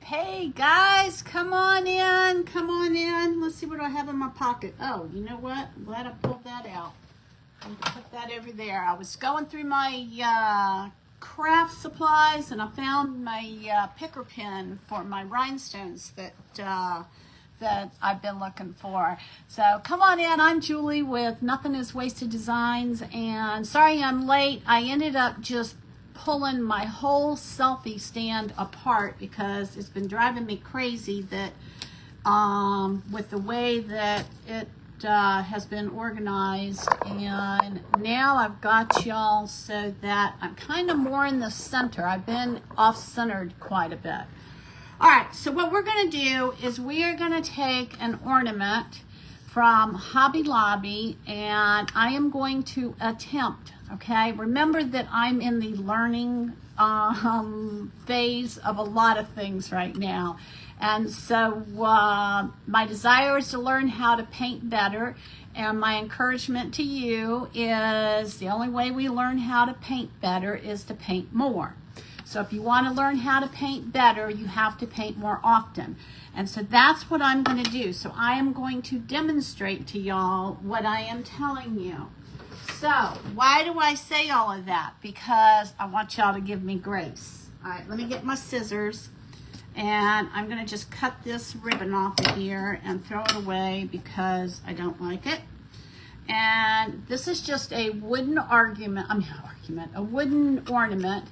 Hey guys, come on in, come on in. Let's see what I have in my pocket. Oh, you know what? I'm glad I pulled that out. I'm gonna put that over there. I was going through my craft supplies and I found my picker pen for my rhinestones that I've been looking for. So come on in. I'm Julie with Nothing Is Wasted Designs, and sorry I'm late. I ended up just pulling my whole selfie stand apart because it's been driving me crazy that with the way that it has been organized, and now I've got y'all so that I'm kind of more in the center. I've been off-centered quite a bit. All right, so what we're going to do is we are going to take an ornament from Hobby Lobby, and I am going to attempt, okay? Remember that I'm in the learning phase of a lot of things right now. And so my desire is to learn how to paint better, and my encouragement to you is the only way we learn how to paint better is to paint more. So if you want to learn how to paint better, you have to paint more often. And so that's what I'm going to do. So I am going to demonstrate to y'all what I am telling you. So why do I say all of that? Because I want y'all to give me grace. All right, let me get my scissors. And I'm going to just cut this ribbon off of here and throw it away because I don't like it. And this is just a wooden a wooden ornament.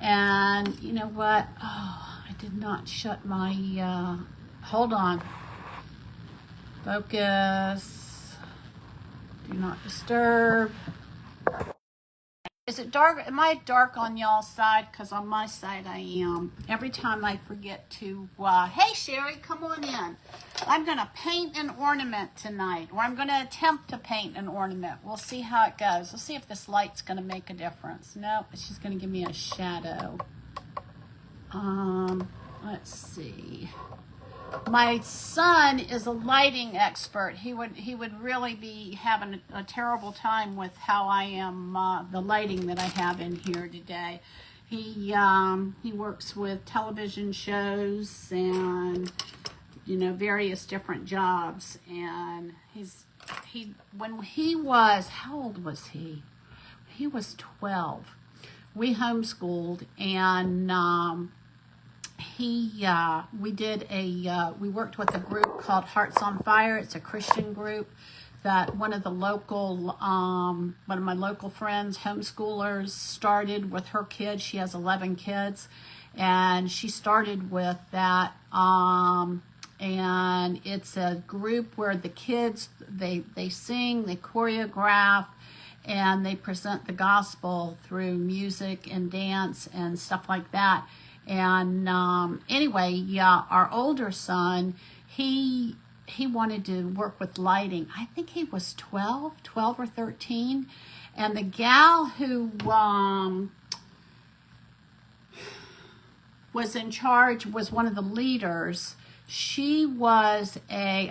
And you know what? Oh, I did not shut my, hold on. Focus. Do not disturb. Is it dark? Am I dark on y'all's side? Because on my side I am. Every time I forget to, hey Sherry, come on in. I'm going to paint an ornament tonight, or I'm going to attempt to paint an ornament. We'll see how it goes. We'll see if this light's going to make a difference. No, it's just going to give me a shadow. Let's see. My son is a lighting expert. He would really be having a terrible time with how I am, the lighting that I have in here today. He works with television shows and various different jobs, and when he was, how old was he? He was 12. We homeschooled, and we worked with a group called Hearts on Fire. It's a Christian group that one of my local friends, homeschoolers, started with her kids. She has 11 kids, and she started with that. And it's a group where the kids, they sing, they choreograph, and they present the gospel through music and dance and stuff like that. And anyway, our older son, he wanted to work with lighting. I think he was 12 or 13. And the gal who was in charge, was one of the leaders. She was a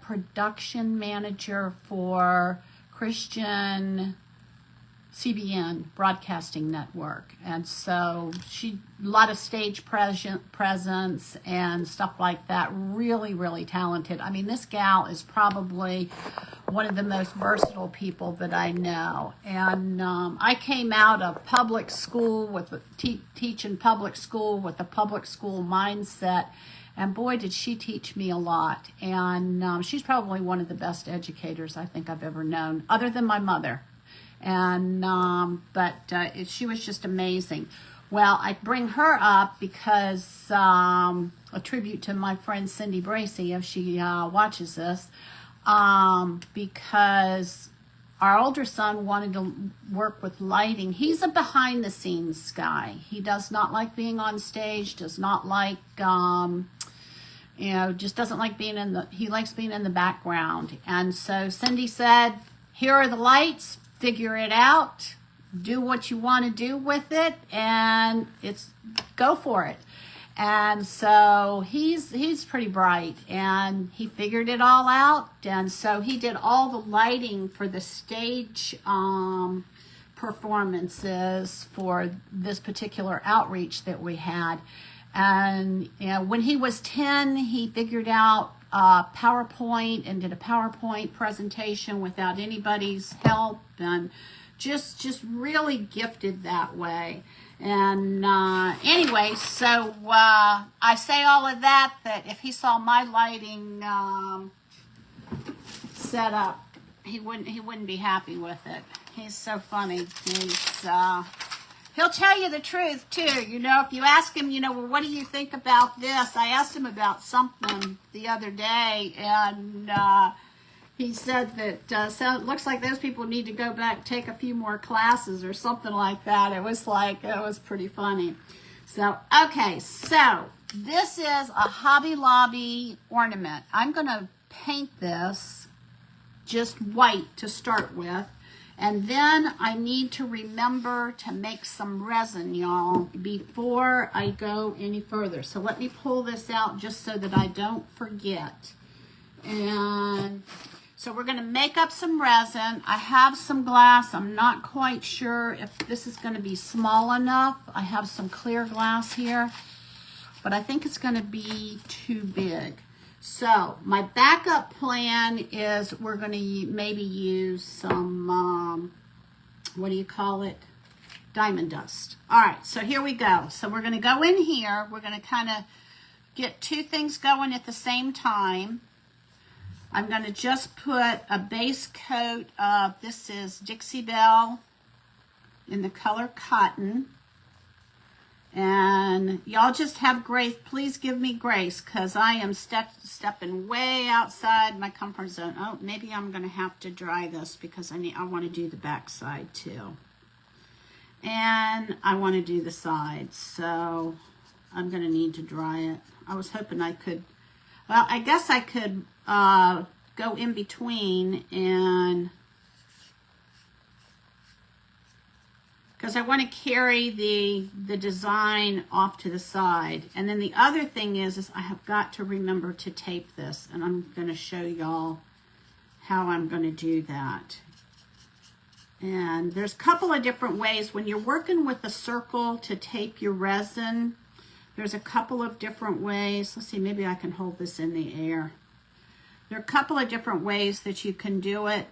production manager for Christian CBN Broadcasting Network, and so a lot of stage presence and stuff like that. Really, really talented. I mean, this gal is probably one of the most versatile people that I know. And I came out of public school teaching public school with a public school mindset, and boy, did she teach me a lot. And she's probably one of the best educators I think I've ever known, other than my mother. And she was just amazing. Well, I bring her up because a tribute to my friend Cindy Bracy, if she watches this, because our older son wanted to work with lighting. He's a behind-the-scenes guy. He does not like being on stage. Does not like just doesn't like being he likes being in the background. And so Cindy said, "Here are the lights. Figure it out, do what you want to do with it, and go for it." And so he's pretty bright, and he figured it all out. And so he did all the lighting for the stage performances for this particular outreach that we had. And you know, when he was 10, he figured out PowerPoint and did a PowerPoint presentation without anybody's help, and just really gifted that way. And anyway, so I say all of that if he saw my lighting set up, he wouldn't be happy with it. He's so funny. He'll tell you the truth too. You know, if you ask him, you know, well, what do you think about this? I asked him about something the other day, and he said that so it looks like those people need to go back, take a few more classes or something like that. It was pretty funny. So, okay, so this is a Hobby Lobby ornament. I'm going to paint this just white to start with. And then I need to remember to make some resin, y'all, before I go any further. So let me pull this out just so that I don't forget. And so we're going to make up some resin. I have some glass. I'm not quite sure if this is going to be small enough. I have some clear glass here, but I think it's going to be too big. So my backup plan is we're going to maybe use some, what do you call it? Diamond dust. All right, so here we go. So we're going to go in here. We're going to kind of get two things going at the same time. I'm going to just put a base coat of, this is Dixie Belle in the color Cotton. And y'all just have grace. Please give me grace, because I am stepping way outside my comfort zone. Oh, maybe I'm going to have to dry this because I want to do the back side too. And I want to do the sides, so I'm going to need to dry it. I was hoping I could, well, I guess I could go in between, and because I want to carry the design off to the side. And then the other thing is I have got to remember to tape this, and I'm going to show y'all how I'm going to do that. And there's a couple of different ways. When you're working with a circle to tape your resin, there's a couple of different ways. Let's see, maybe I can hold this in the air. There are a couple of different ways that you can do it.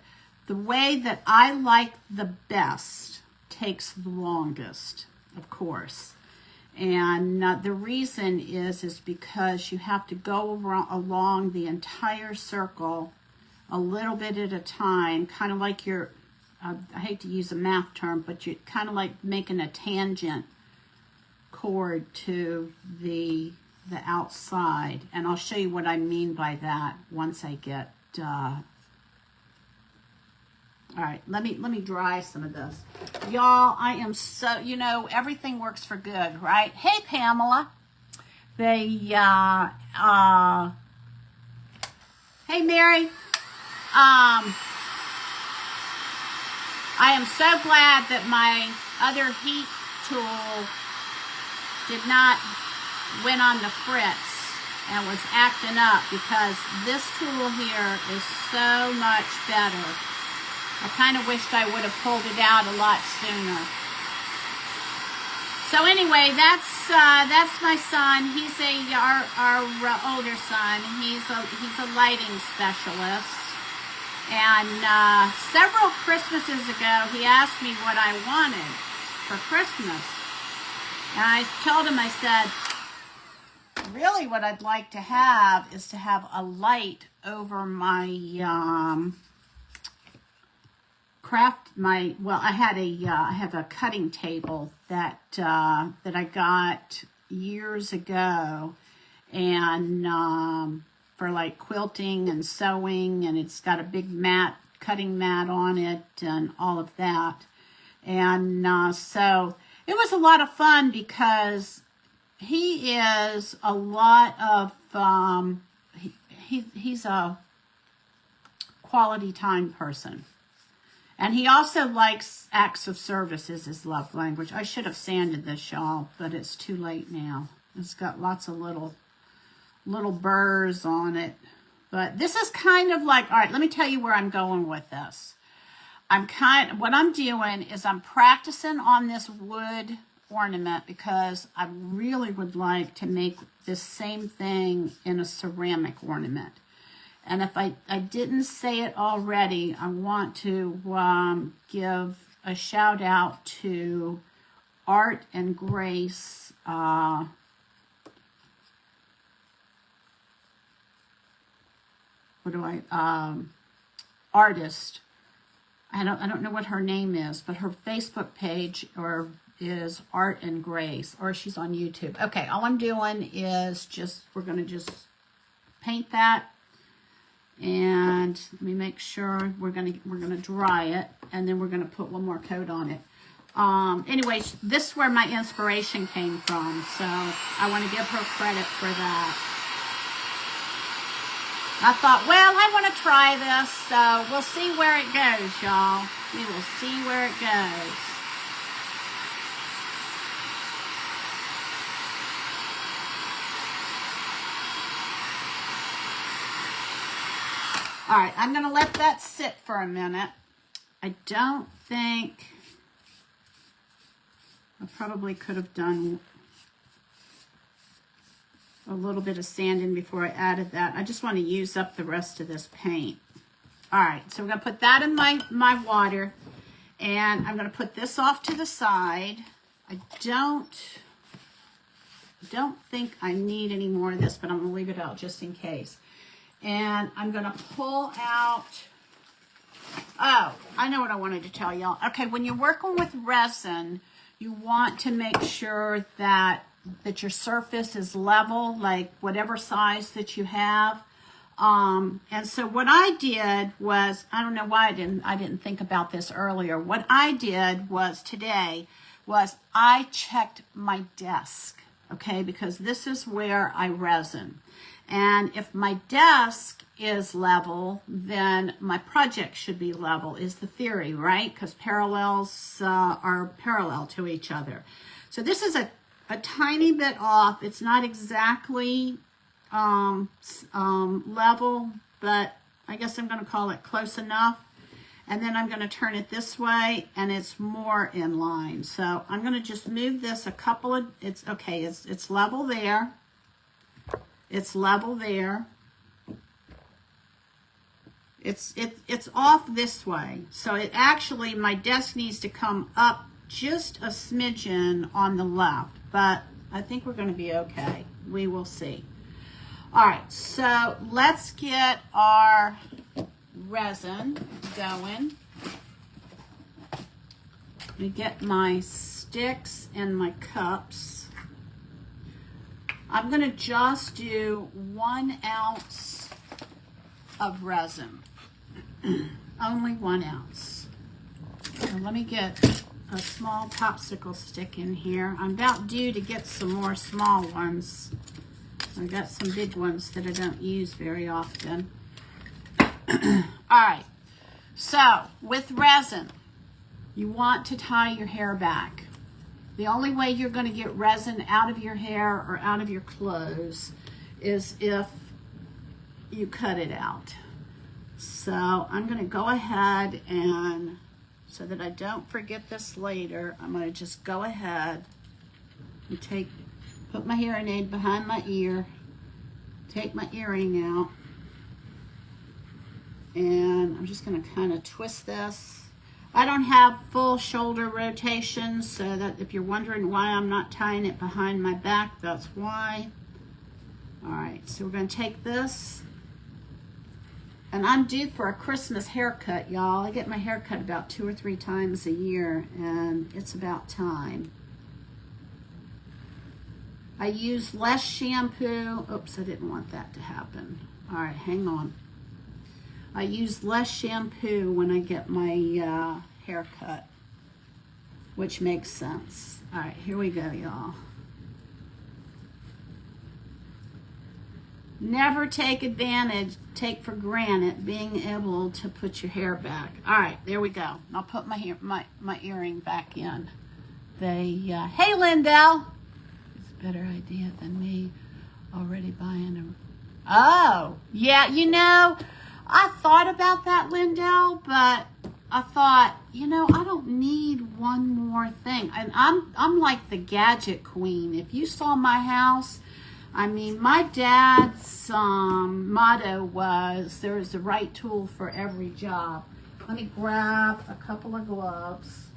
The way that I like the best takes the longest, of course. And the reason is because you have to go along the entire circle a little bit at a time, kind of like you're, I hate to use a math term, but you're kind of like making a tangent cord to the outside. And I'll show you what I mean by that once I get all right, let me dry some of this. Y'all, I am so, you know, everything works for good, right? Hey, Pamela. Hey, Mary. I am so glad that my other heat tool did not went on the fritz and was acting up, because this tool here is so much better. I kind of wished I would have pulled it out a lot sooner. So anyway, that's my son. He's our older son. He's a lighting specialist. And several Christmases ago, he asked me what I wanted for Christmas. And I told him, I said, really what I'd like to have is to have a light over my I have a cutting table that I got years ago, and for like quilting and sewing, and it's got a big cutting mat on it and all of that. And so it was a lot of fun, because he is a lot of he's a quality time person. And he also likes acts of service as his love language. I should have sanded this, y'all, but it's too late now. It's got lots of little burrs on it. But this is kind of like, all right, let me tell you where I'm going with this. what I'm doing is I'm practicing on this wood ornament because I really would like to make this same thing in a ceramic ornament. And if I didn't say it already, I want to give a shout out to Art and Grace. Artist. I don't know what her name is, but her Facebook page is Art and Grace, or she's on YouTube. Okay, all I'm doing is we're gonna just paint that, and let me make sure we're gonna dry it, and then we're gonna put one more coat on it. Anyways, this is where my inspiration came from, so I want to give her credit for that. I thought, well, I want to try this, so we'll see where it goes, y'all. We will see where it goes. All right, I'm going to let that sit for a minute. I don't think... I probably could have done a little bit of sanding before I added that. I just want to use up the rest of this paint. All right, so we're going to put that in my water, and I'm going to put this off to the side. I don't think I need any more of this, but I'm going to leave it out just in case. And I'm going to pull out, oh, I know what I wanted to tell y'all. Okay, when you're working with resin, you want to make sure that your surface is level, like whatever size that you have. And so what I did was, I don't know why I didn't think about this earlier. What I did was today was I checked my desk, okay, because this is where I resin. And if my desk is level, then my project should be level, is the theory, right? Because parallels are parallel to each other. So this is a tiny bit off. It's not exactly level, but I guess I'm going to call it close enough. And then I'm going to turn it this way, and it's more in line. So I'm going to just move this a couple of, it's okay, it's level there. It's level there. It's off this way. So it actually, my desk needs to come up just a smidgen on the left, but I think we're going to be okay. We will see. All right, so let's get our resin going. Let me get my sticks and my cups. I'm going to just do 1 ounce of resin. Only 1 ounce. So let me get a small popsicle stick in here. I'm about due to get some more small ones. I've got some big ones that I don't use very often. All right. So with resin, you want to tie your hair back. The only way you're going to get resin out of your hair or out of your clothes is if you cut it out. So I'm going to go ahead and, so that I don't forget this later, I'm going to just go ahead and put my hearing aid behind my ear, take my earring out, and I'm just going to kind of twist this. I don't have full shoulder rotation, so that if you're wondering why I'm not tying it behind my back, that's why. All right, so we're going to take this, and I'm due for a Christmas haircut, y'all. I get my hair cut about 2 or 3 times a year, and it's about time. I use less shampoo. Oops, I didn't want that to happen. All right, hang on. I use less shampoo when I get my hair cut, which makes sense. All right, here we go, y'all. Never take for granted being able to put your hair back. All right, there we go. I'll put my earring back in. Hey, Lindell. It's a better idea than me already buying a... Oh, yeah, you know... I thought about that, Lindell, but I thought, you know, I don't need one more thing. And I'm like the gadget queen. If you saw my house, I mean, my dad's motto was, there is the right tool for every job. Let me grab a couple of gloves.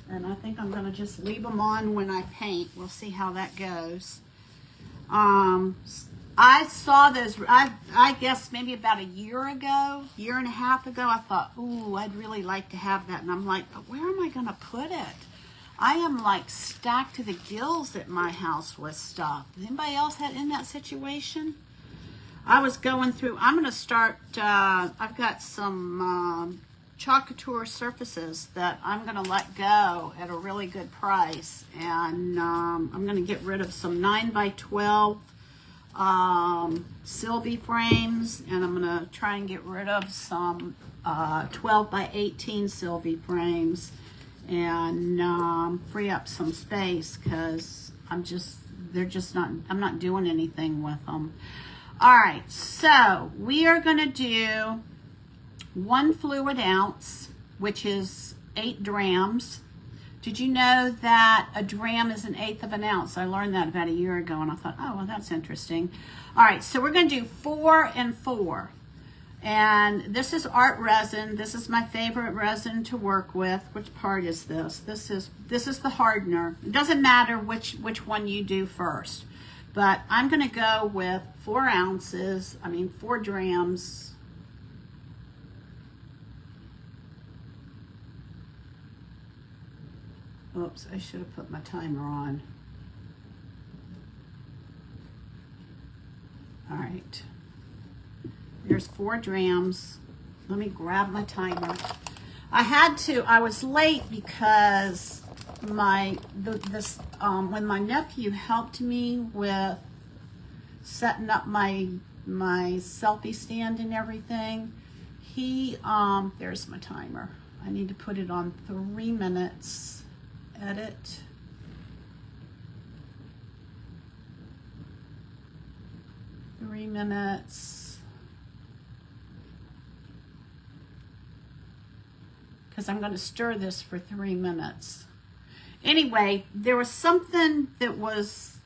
And I think I'm going to just leave them on when I paint. We'll see how that goes. I saw those, I guess maybe about a year and a half ago, I thought, ooh, I'd really like to have that. And I'm like, but where am I going to put it? I am like stacked to the gills at my house with stuff. Anybody else had in that situation? I was going through, I'm going to start, I've got some Chocateur surfaces that I'm going to let go at a really good price. And I'm going to get rid of some 9x12 Sylvie frames, and I'm going to try and get rid of some 12x18 Sylvie frames and free up some space because I'm not doing anything with them. All right, so we are going to do 1 fluid ounce, which is 8 drams. Did you know that a dram is 1/8 of an ounce? I learned that about a year ago, and I thought, oh, well, that's interesting. All right, so we're going to do 4 and 4. And this is art resin. This is my favorite resin to work with. Which part is this? This is the hardener. It doesn't matter which one you do first. But I'm going to go with 4 drams. Oops, I should have put my timer on. All right. There's 4 drams. Let me grab my timer. I was late because when my nephew helped me with setting up my selfie stand and everything, there's my timer. I need to put it on 3 minutes. Edit. Three minutes. Because I'm going to stir this for 3 minutes. Anyway, there was something that was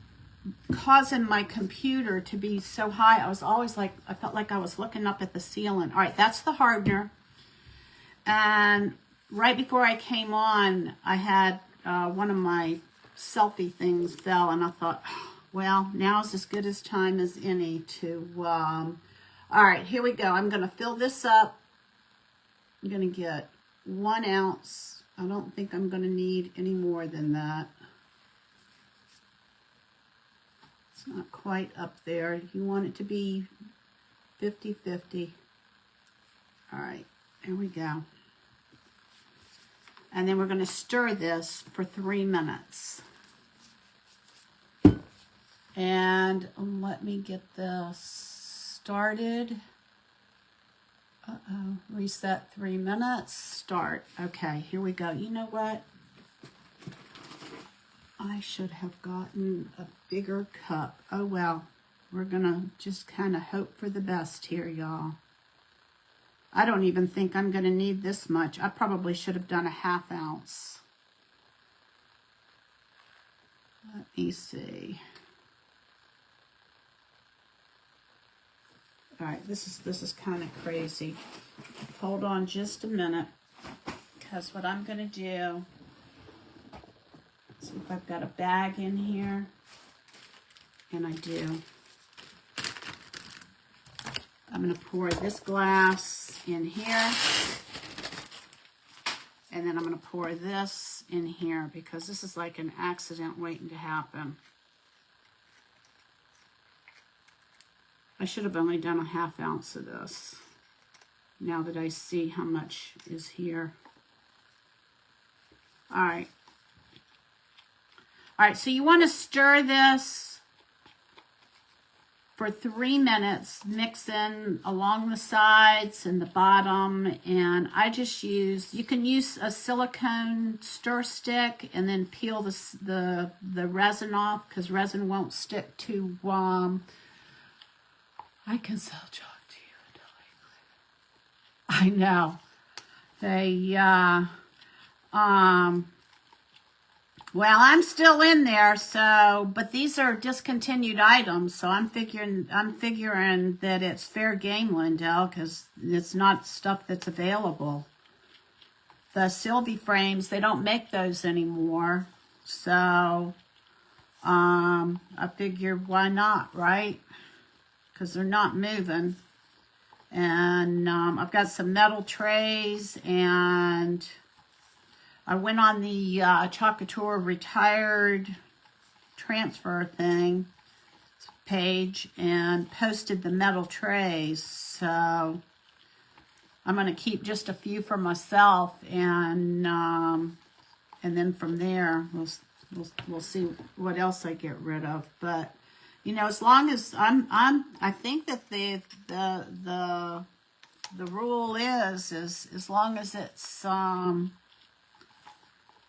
causing my computer to be so high. I felt like I was looking up at the ceiling. All right, that's the hardener. And right before I came on, I had one of my selfie things fell, and I thought, well, now's as good as time as any to, all right, here we go. I'm going to fill this up. I'm going to get 1 ounce. I don't think I'm going to need any more than that. It's not quite up there. You want it to be 50-50. All right, here we go. And then we're going to stir this for 3 minutes. And let me get this started. Uh-oh, reset 3 minutes, start. Okay, here we go. You know what? I should have gotten a bigger cup. Oh well, we're going to just kind of hope for the best here, y'all. I don't even think I'm going to need this much. I probably should have done a 1/2 ounce. Let me see. All right, this is kind of crazy. Hold on just a minute, because what I'm going to do, see if I've got a bag in here, and I do. I'm going to pour this glass in here, and then I'm going to pour this in here because this is like an accident waiting to happen. I should have only done a 1/2 ounce of this, now that I see how much is here. All right. All right, so you want to stir this for 3 minutes, mix in along the sides and the bottom, and I just you can use a silicone stir stick and then peel the resin off, because resin won't stick to, I can sell chalk to you. I know. They, well, I'm still in there, so, but these are discontinued items, so I'm figuring that it's fair game, Lindell, because it's not stuff that's available. The Sylvie frames, they don't make those anymore, so, I figured why not, right? Because they're not moving. And I've got some metal trays, and I went on the Chocatour retired transfer thing page and posted the metal trays. So I'm going to keep just a few for myself, and then from there we'll see what else I get rid of. But you know, as long as I think that the rule is as long as it's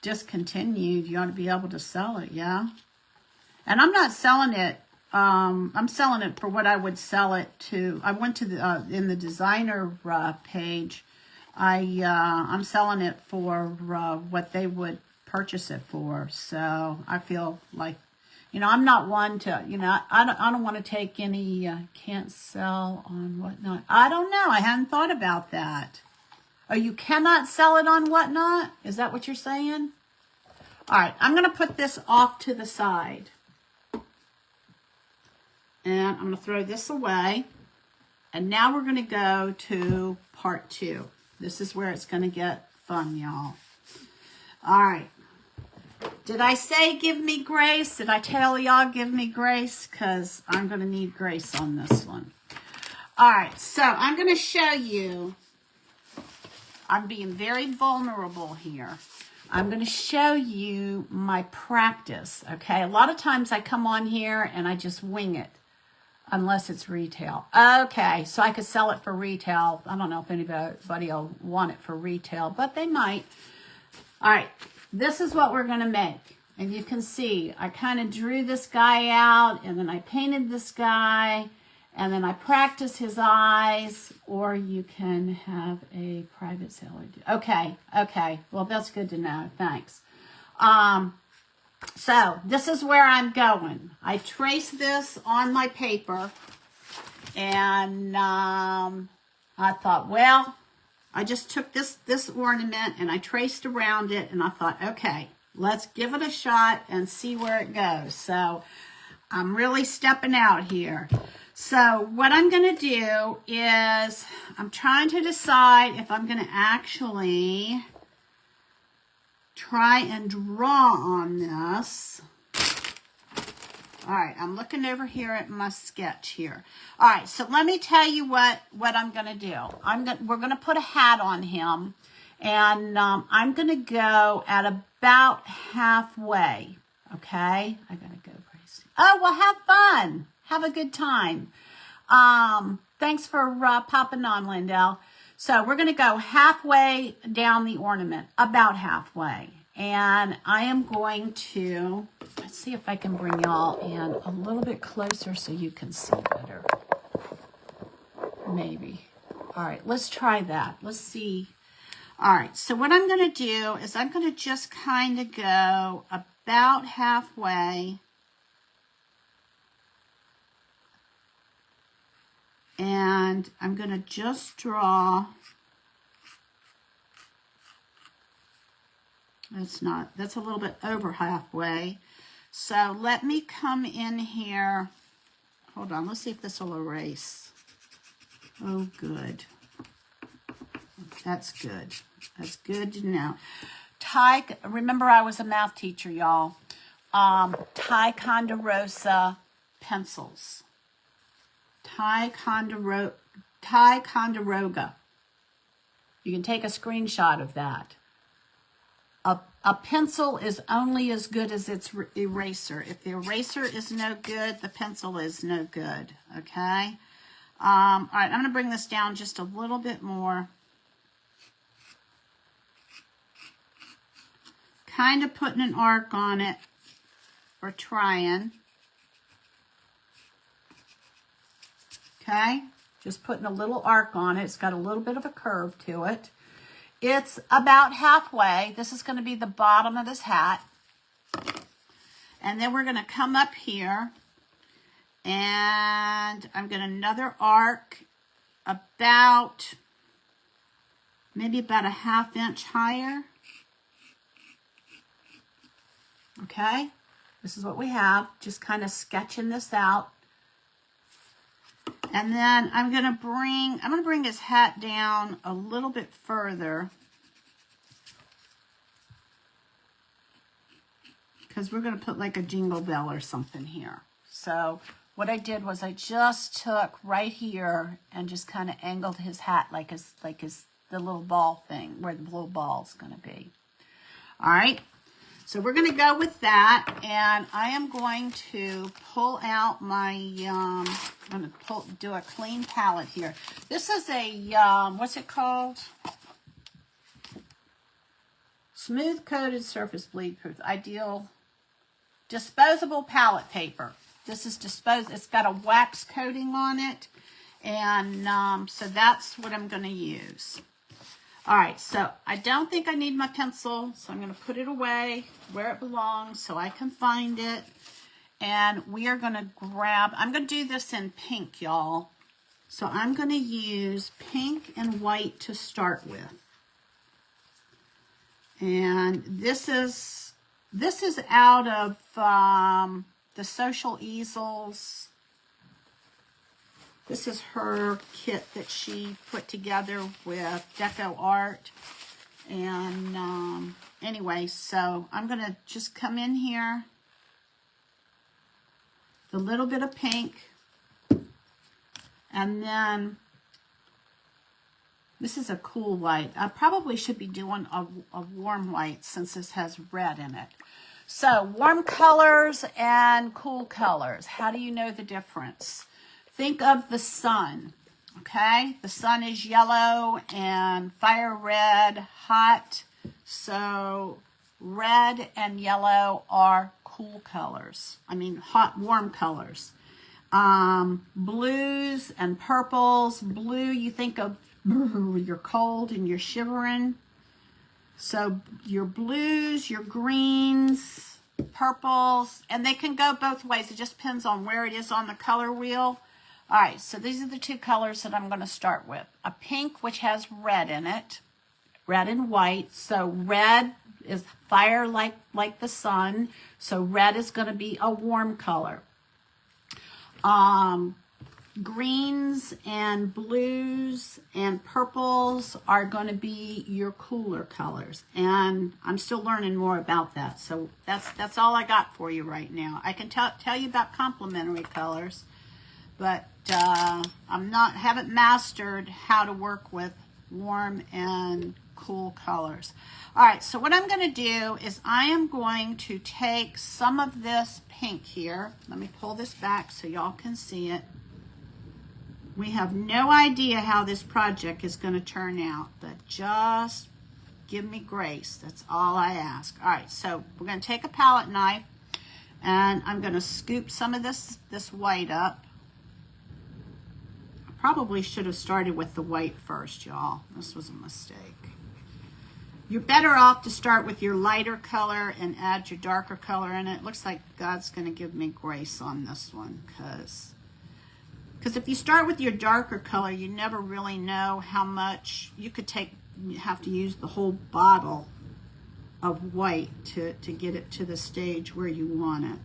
discontinued, you ought to be able to sell it, yeah. And I'm not selling it. I'm selling it for what I would sell it to. I went to the in the designer page. I'm selling it for what they would purchase it for. So I feel like, you know, I'm not one to, you know, I don't want to take any, can't sell on whatnot. I don't know. I hadn't thought about that. Oh, you cannot sell it on whatnot? Is that what you're saying? All right, I'm going to put this off to the side. And I'm going to throw this away. And now we're going to go to part 2. This is where it's going to get fun, y'all. All right. Did I say give me grace? Did I tell y'all give me grace? Because I'm going to need grace on this one. All right, so I'm going to show you. I'm being very vulnerable here. I'm going to show you my practice, okay? A lot of times I come on here and I just wing it, unless it's retail. Okay, so I could sell it for retail. I don't know if anybody will want it for retail, but they might. All right. This is what we're going to make. And you can see, I kind of drew this guy out, and then I painted this guy, and then I practiced his eyes, or you can have a private sale. Okay. Well, that's good to know. Thanks. So this is where I'm going. I traced this on my paper, and I thought, well, I just took this ornament and I traced around it, and I thought, okay, let's give it a shot and see where it goes. So I'm really stepping out here. So what I'm going to do is I'm trying to decide if I'm going to actually try and draw on this. All right, I'm looking over here at my sketch here. All right, so let me tell you what I'm going to do. We're going to put a hat on him, and I'm going to go at about halfway, okay? I got to go crazy. Oh, well, have fun. Have a good time. Thanks for popping on, Lindell. So we're going to go halfway down the ornament, about halfway. And I am going to, let's see if I can bring y'all in a little bit closer so you can see better. Maybe. All right, let's try that. Let's see. All right, so what I'm going to do is I'm going to just kind of go about halfway. And I'm going to just draw. That's a little bit over halfway. So let me come in here. Hold on, let's see if this will erase. Oh, good. That's good. That's good to know. Remember I was a math teacher, y'all. Ticonderoga pencils. Ticonderoga. You can take a screenshot of that. A pencil is only as good as its eraser. If the eraser is no good, the pencil is no good, okay? All right, I'm going to bring this down just a little bit more. Kind of putting an arc on it, or trying. Okay, Just putting a little arc on it. It's got a little bit of a curve to it. It's about halfway. This is going to be the bottom of his hat. And then we're going to come up here. And I'm going to another arc about, maybe about a 1/2 inch higher. Okay. This is what we have. Just kind of sketching this out. And then I'm going to bring his hat down a little bit further. Because we're going to put like a jingle bell or something here. So what I did was I just took right here and just kind of angled his hat like the little ball thing, where the little ball is going to be. All right. So we're going to go with that, and I am going to pull out my, I'm going to do a clean palette here. This is a, what's it called? Smooth Coated Surface Bleed Proof Ideal Disposable Palette Paper. This is disposable. It's got a wax coating on it, and so that's what I'm going to use. All right, so I don't think I need my pencil, so I'm going to put it away where it belongs so I can find it. And we are going to grab, I'm going to do this in pink, y'all. So I'm going to use pink and white to start with. And this is out of the Social Easels. This is her kit that she put together with Deco Art. And anyway, so I'm going to just come in here. The little bit of pink. And then this is a cool white. I probably should be doing a warm white since this has red in it. So warm colors and cool colors. How do you know the difference? Think of the sun, okay? The sun is yellow and fire red, hot. So red and yellow are cool colors. I mean, hot, warm colors. Blues and purples. Blue, you think of you're cold and you're shivering. So your blues, your greens, purples, and they can go both ways. It just depends on where it is on the color wheel. All right, so these are the two colors that I'm going to start with. A pink, which has red in it, red and white. So red is fire like the sun. So red is going to be a warm color. Greens and blues and purples are going to be your cooler colors. And I'm still learning more about that. So that's all I got for you right now. I can tell you about complementary colors. But haven't mastered how to work with warm and cool colors. All right, so what I'm going to do is I am going to take some of this pink here. Let me pull this back so y'all can see it. We have no idea how this project is going to turn out, but just give me grace. That's all I ask. All right, so we're going to take a palette knife, and I'm going to scoop some of this white up. Probably should have started with the white first, y'all. This was a mistake. You're better off to start with your lighter color and add your darker color in it. Looks like God's going to give me grace on this one, because if you start with your darker color, you never really know how much you could take. You have to use the whole bottle of white to get it to the stage where you want it.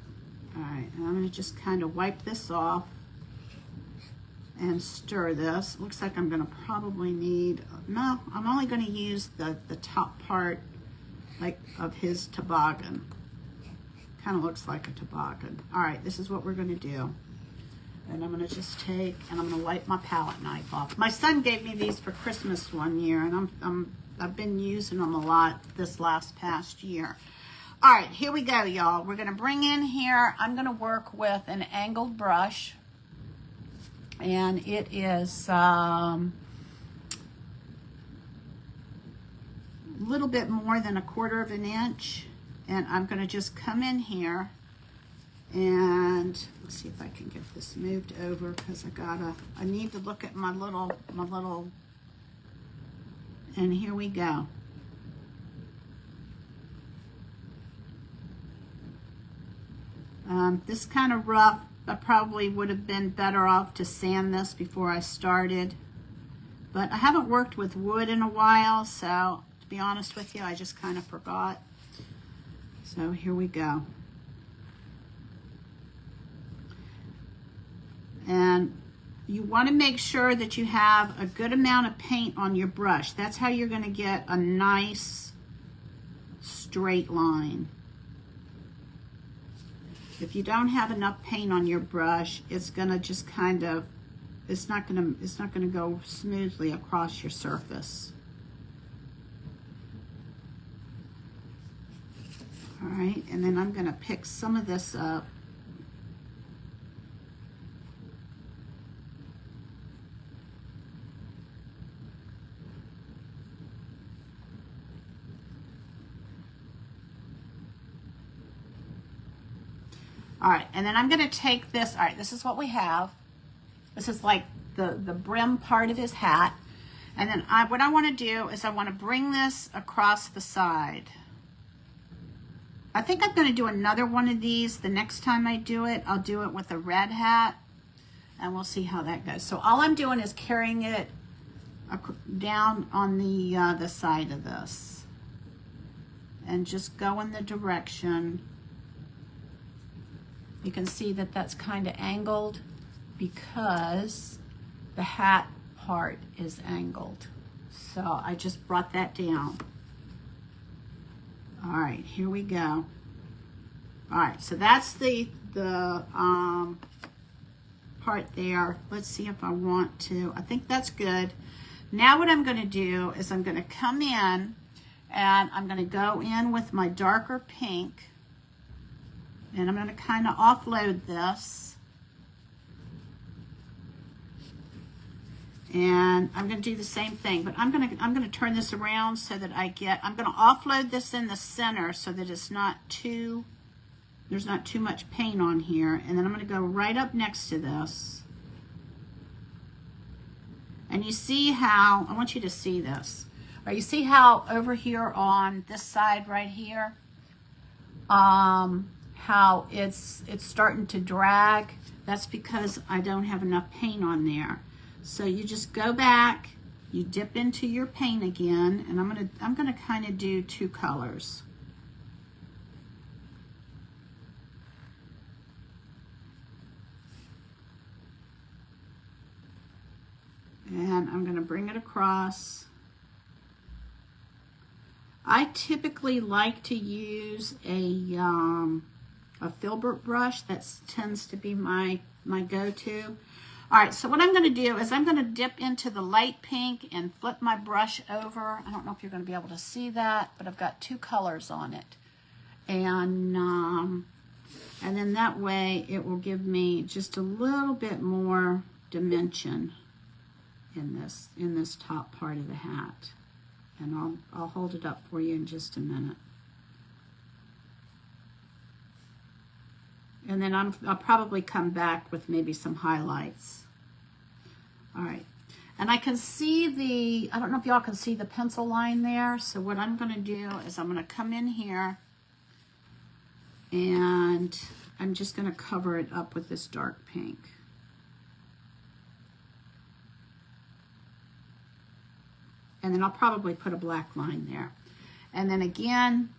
All right, and I'm going to just kind of wipe this off and stir this. Looks like I'm going to probably need, no, I'm only going to use the top part like of his toboggan. Kind of looks like a toboggan. All right, this is what we're going to do. And I'm going to just take, and I'm going to wipe my palette knife off. My son gave me these for Christmas one year, and I've been using them a lot this past year. All right, here we go, y'all. We're going to bring in here, I'm going to work with an angled brush. And it is a little bit more than 1/4 of an inch. And I'm going to just come in here And let's see if I can get this moved over, because I need to look at my little, and here we go. This kind of rough. I probably would have been better off to sand this before I started. But I haven't worked with wood in a while, so to be honest with you, I just kind of forgot. So here we go. And you want to make sure that you have a good amount of paint on your brush. That's how you're going to get a nice straight line. If you don't have enough paint on your brush, it's going to just kind of, it's not going to go smoothly across your surface. All right, and then I'm going to pick some of this up. All right, and then I'm going to take this. All right, this is what we have. This is like the brim part of his hat. And then what I want to do is I want to bring this across the side. I think I'm going to do another one of these. The next time I do it, I'll do it with a red hat, and we'll see how that goes. So all I'm doing is carrying it down on the side of this, and just go in the direction. You can see that that's kind of angled because the hat part is angled. So I just brought that down. All right, here we go. All right, so that's the part there. Let's see if I want to. I think that's good. Now what I'm going to do is I'm going to come in and I'm going to go in with my darker pink. And I'm going to kind of offload this. And I'm going to do the same thing, but I'm going to turn this around so that I'm going to offload this in the center so that it's not too, there's not too much paint on here. And then I'm going to go right up next to this. And you see how, I want you to see this. Or you see how over here on this side right here, how it's starting to drag. That's because I don't have enough paint on there. So you just go back, you dip into your paint again, and I'm gonna kind of do two colors. And I'm gonna bring it across. I typically like to use a filbert brush. That tends to be my go-to. All right, so what I'm going to do is I'm going to dip into the light pink and flip my brush over. I don't know if you're going to be able to see that, but I've got two colors on it. And then that way it will give me just a little bit more dimension in this top part of the hat. And I'll hold it up for you in just a minute. And then I'll probably come back with maybe some highlights. All right. And I can see I don't know if y'all can see the pencil line there. So what I'm going to do is I'm going to come in here and I'm just going to cover it up with this dark pink. And then I'll probably put a black line there. And then again,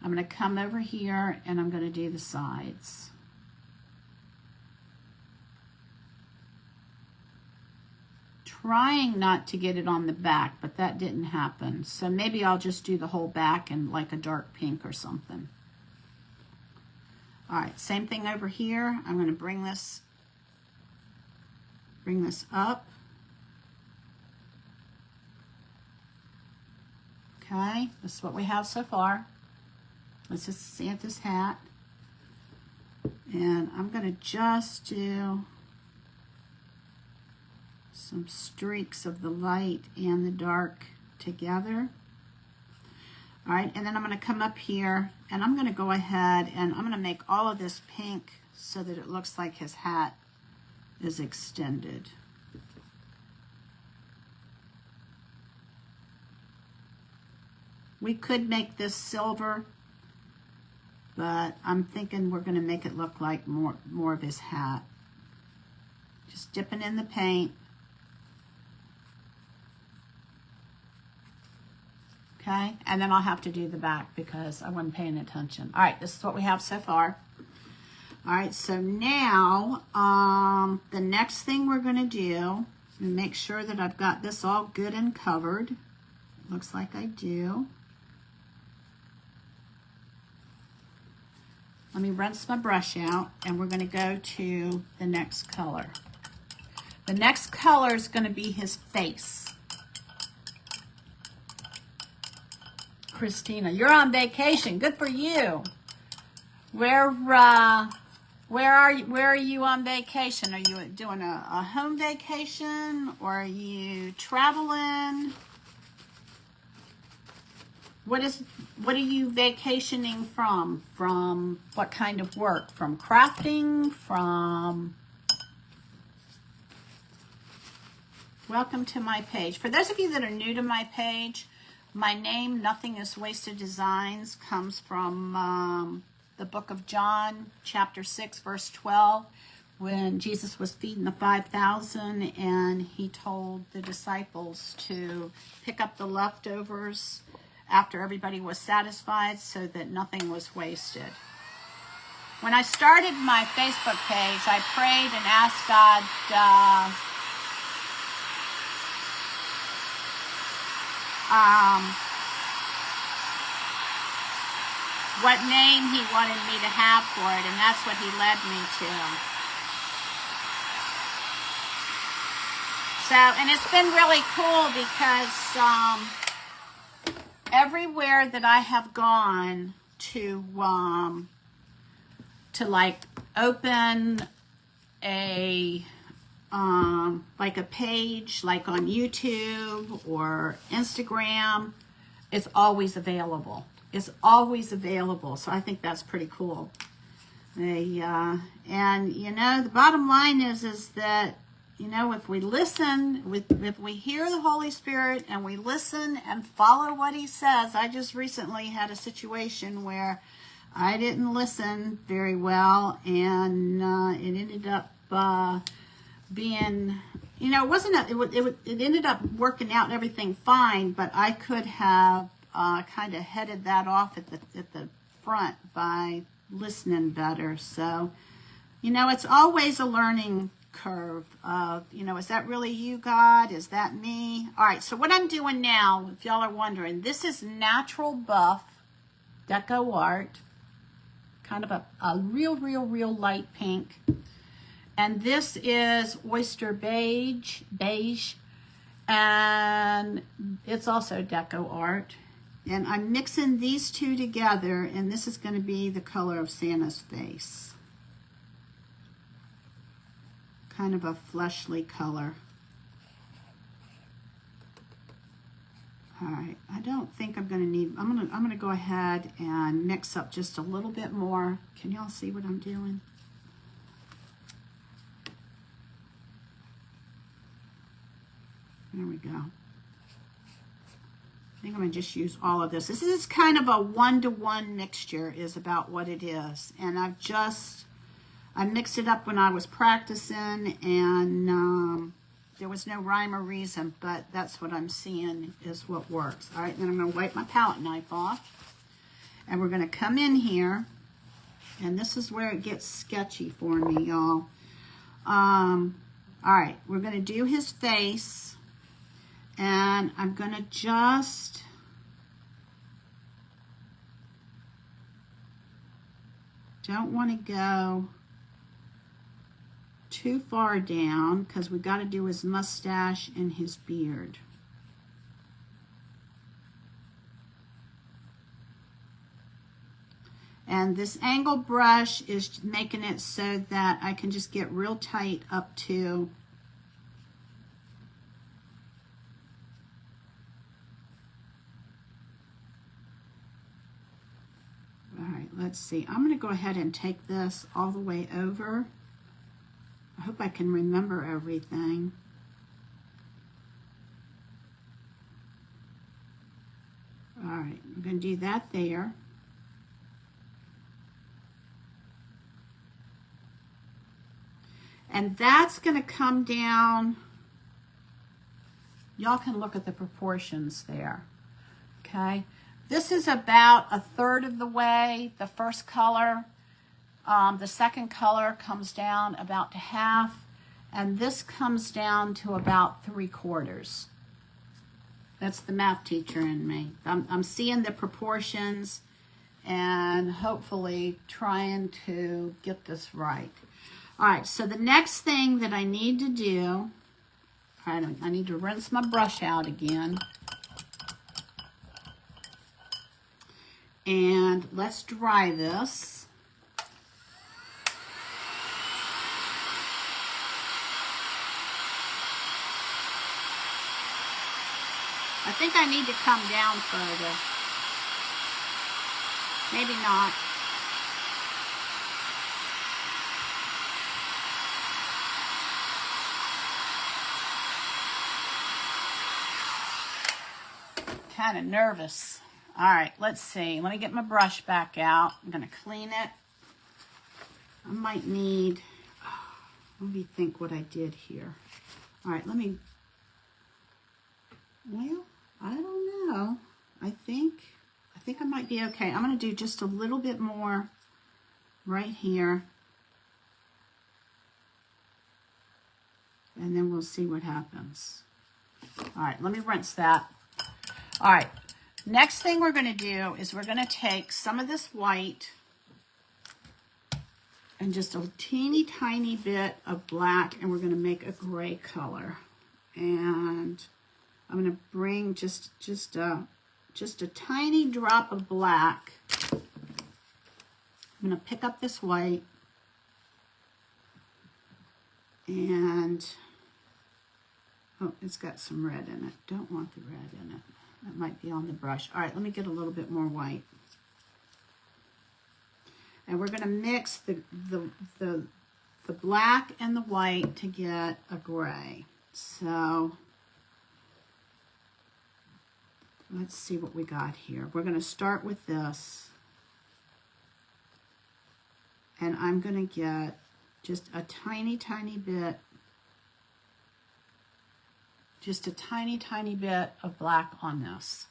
I'm going to come over here and I'm going to do the sides. Trying not to get it on the back, but that didn't happen. So maybe I'll just do the whole back in like a dark pink or something. All right, same thing over here. I'm going to bring this up. Okay, this is what we have so far. Let's just see at this hat. And I'm going to just do some streaks of the light and the dark together. All right, and then I'm going to come up here and I'm going to go ahead and I'm going to make all of this pink so that it looks like his hat is extended. We could make this silver, but I'm thinking we're going to make it look like more of his hat. Just dipping in the paint. Okay, and then I'll have to do the back because I wasn't paying attention. All right, this is what we have so far. All right, so now the next thing we're going to do is make sure that I've got this all good and covered. Looks like I do. Let me rinse my brush out, and we're going to go to the next color. The next color is going to be his face. Christina, you're on vacation. Good for you. Where are you on vacation? Are you doing a home vacation, or are you traveling? What are you vacationing from? From what kind of work? From crafting? From... Welcome to my page. For those of you that are new to my page, my name, Nothing is Wasted Designs, comes from the book of John, chapter 6, verse 12, when Jesus was feeding the 5,000 and he told the disciples to pick up the leftovers after everybody was satisfied so that nothing was wasted. When I started my Facebook page, I prayed and asked God what name he wanted me to have for it, and that's what he led me to. So, and it's been really cool because everywhere that I have gone to like open a like a page, like on YouTube or Instagram, it's always available. It's always available. So I think that's pretty cool. And you know, the bottom line is that, you know, if we listen, if we hear the Holy Spirit and we listen and follow what he says. I just recently had a situation where I didn't listen very well, and it ended up being, you know, it ended up working out and everything fine, but I could have kind of headed that off at the front by listening better. So, you know, it's always a learning curve of, you know, is that really you, God? Is that me? All right, so what I'm doing now, if y'all are wondering, this is Natural Buff Deco Art, kind of a real light pink. And this is Oyster Beige, and it's also Deco Art. And I'm mixing these two together, and this is going to be the color of Santa's face. Kind of a fleshly color. All right, I don't think I'm going to need, I'm going to go ahead and mix up just a little bit more. Can y'all see what I'm doing? There we go. I think I'm going to just use all of this. This is kind of a 1-to-1 mixture is about what it is. And I mixed it up when I was practicing, and there was no rhyme or reason, but that's what I'm seeing is what works. All right, then I'm going to wipe my palette knife off. And we're going to come in here, and this is where it gets sketchy for me, y'all. All right, we're going to do his face. And I'm going to just don't want to go too far down because we got to do his mustache and his beard. And this angle brush is making it so that I can just get real tight up to let's see. I'm going to go ahead and take this all the way over. I hope I can remember everything. All right, I'm going to do that there. And that's going to come down. Y'all can look at the proportions there. Okay. This is about a third of the way, the first color. The second color comes down about to half. And this comes down to about 3/4. That's the math teacher in me. I'm seeing the proportions and hopefully trying to get this right. All right, so the next thing that I need to do, I need to rinse my brush out again. And let's dry this. I think I need to come down further. Maybe not. Kind of nervous. All right, let's see. Let me get my brush back out. I'm going to clean it. I might need, let me think what I did here. All right, well, I don't know. I think I might be okay. I'm going to do just a little bit more right here. And then we'll see what happens. All right, let me rinse that. All right, next thing we're going to do is we're going to take some of this white and just a teeny tiny bit of black, and we're going to make a gray color. And I'm going to bring just a tiny drop of black. I'm going to pick up this white and, oh, it's got some red in it. Don't want the red in it. That might be on the brush. All right, let me get a little bit more white. And we're going to mix the black and the white to get a gray. So let's see what we got here. We're going to start with this. And I'm going to get just a tiny, tiny bit, just a tiny, tiny bit of black on this.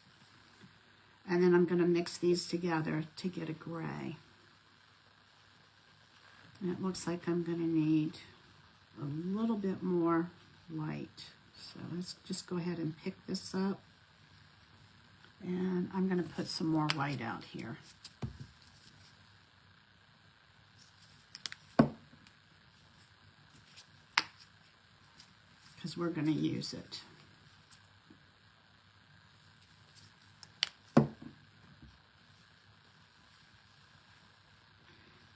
And then I'm going to mix these together to get a gray. And it looks like I'm going to need a little bit more white. So let's just go ahead and pick this up. And I'm going to put some more white out here. Because we're going to use it.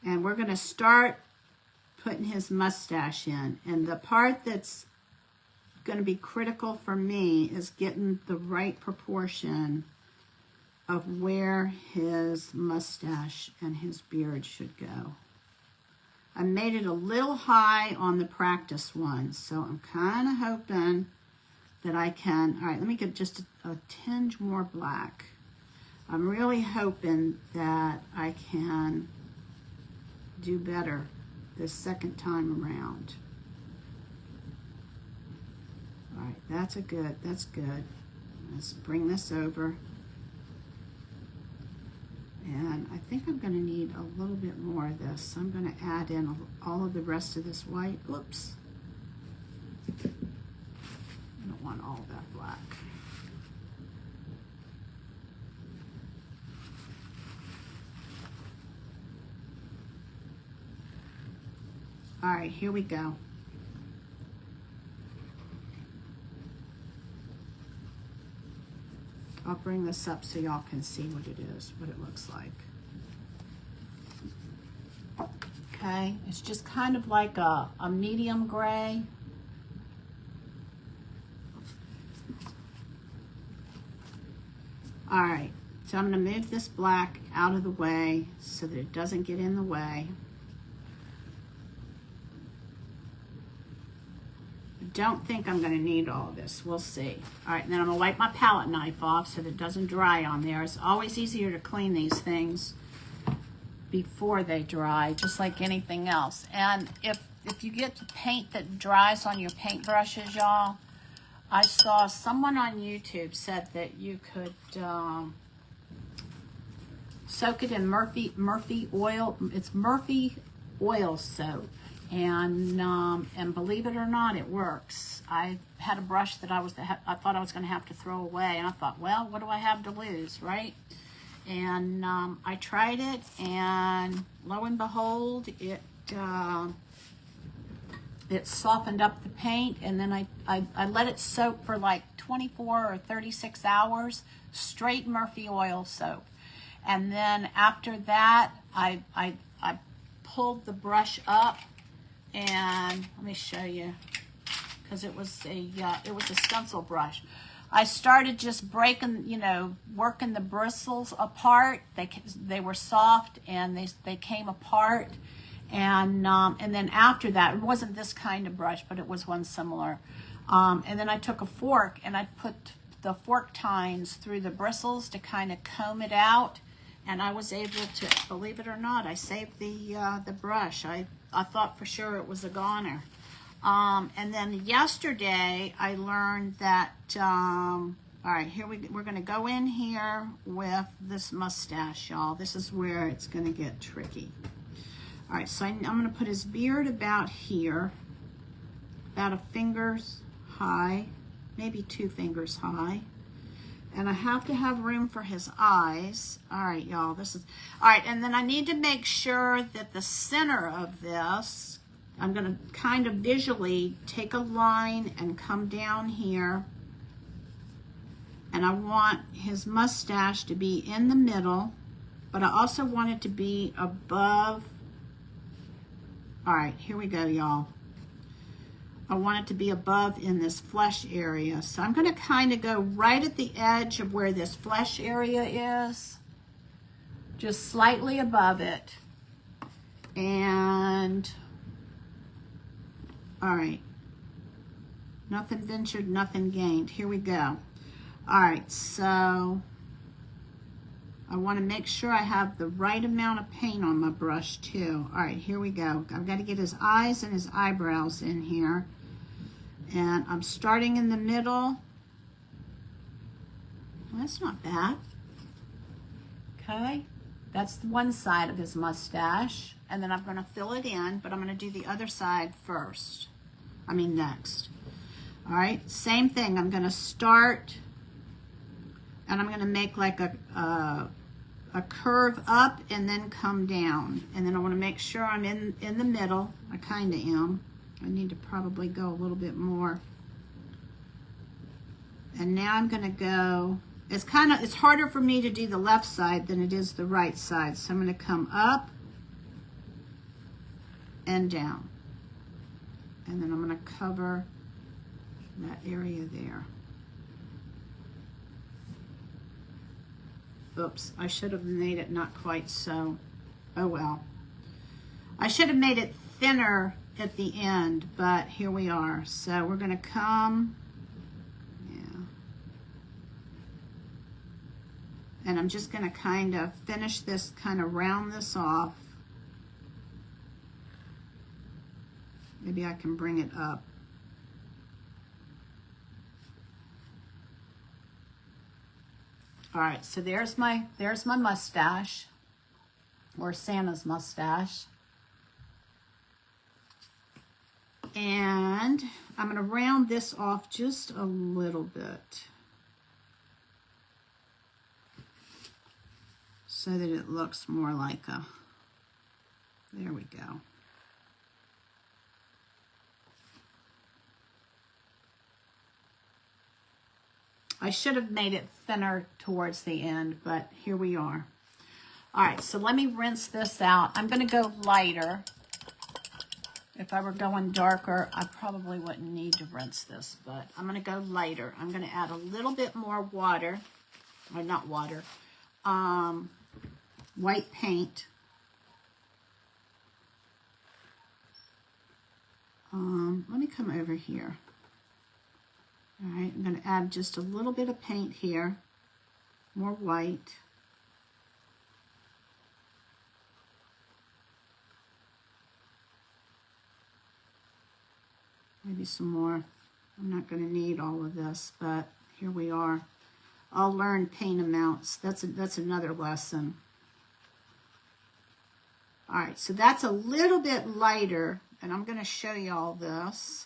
And we're going to start putting his mustache in. And the part that's going to be critical for me is getting the right proportion of where his mustache and his beard should go. I made it a little high on the practice one, so I'm kind of hoping that I can. All right, let me get just a tinge more black. I'm really hoping that I can do better this second time around. All right, that's good. Let's bring this over. And I think I'm going to need a little bit more of this. I'm going to add in all of the rest of this white. Oops. I don't want all that black. All right, here we go. I'll bring this up so y'all can see what it is, what it looks like. Okay, it's just kind of like a medium gray. All right, So I'm going to move this black out of the way so that it doesn't get in the way. I don't think I'm going to need all of this. We'll see. All right, and then I'm going to wipe my palette knife off so that it doesn't dry on there. It's always easier to clean these things before they dry, just like anything else. And if you get paint that dries on your paintbrushes, y'all, I saw someone on YouTube said that you could soak it in Murphy oil. It's Murphy oil soap, and believe it or not, it works. I had a brush that I thought I was going to have to throw away, and I thought, well, what do I have to lose, right? And I tried it, and lo and behold, it softened up the paint, and then I let it soak for like 24 or 36 hours, straight Murphy oil soap. And then after that, I pulled the brush up, and let me show you, because it was a stencil brush. I started just breaking, working the bristles apart. They were soft, and they came apart. And then after that, it wasn't this kind of brush, but it was one similar. And then I took a fork and I put the fork tines through the bristles to kind of comb it out. And I was able to, believe it or not, I saved the brush. I thought for sure it was a goner. And then yesterday I learned that, all right, here we're going to go in here with this mustache, y'all. This is where it's going to get tricky. All right, so I'm going to put his beard about here, about a finger's high, maybe 2 fingers high. And I have to have room for his eyes. All right, y'all, all right, and then I need to make sure that the center of this, I'm going to kind of visually take a line and come down here. And I want his mustache to be in the middle, but I also want it to be above. All right, here we go, y'all. I want it to be above in this flesh area. So I'm going to kind of go right at the edge of where this flesh area is, just slightly above it. And, all right, nothing ventured, nothing gained. Here we go. All right, so I want to make sure I have the right amount of paint on my brush too. All right, here we go. I've got to get his eyes and his eyebrows in here. And I'm starting in the middle. Well, that's not bad. Okay, that's the one side of his mustache. And then I'm going to fill it in, but I'm going to do the other side first. Next. All right, same thing. I'm going to start, and I'm going to make like a curve up and then come down. And then I want to make sure I'm in the middle. I kind of am. I need to probably go a little bit more. And now I'm going to go, it's harder for me to do the left side than it is the right side. So I'm going to come up and down. And then I'm going to cover that area there. Oops, I should have made it not quite so, oh well. I should have made it thinner at the end, but here we are. So we're going to come, and I'm just going to kind of finish this, kind of round this off. Maybe I can bring it up. All right, so there's my mustache, or Santa's mustache. And I'm going to round this off just a little bit so that it looks more like a, there we go. I should have made it thinner towards the end, but here we are. All right, so let me rinse this out. I'm going to go lighter. If I were going darker, I probably wouldn't need to rinse this, but I'm going to go lighter. I'm going to add a little bit more water, or not water, white paint. Let me come over here. All right, I'm going to add just a little bit of paint here, more white. Maybe some more. I'm not going to need all of this, but here we are. I'll learn paint amounts. That's another lesson. All right, so that's a little bit lighter, and I'm going to show you all this.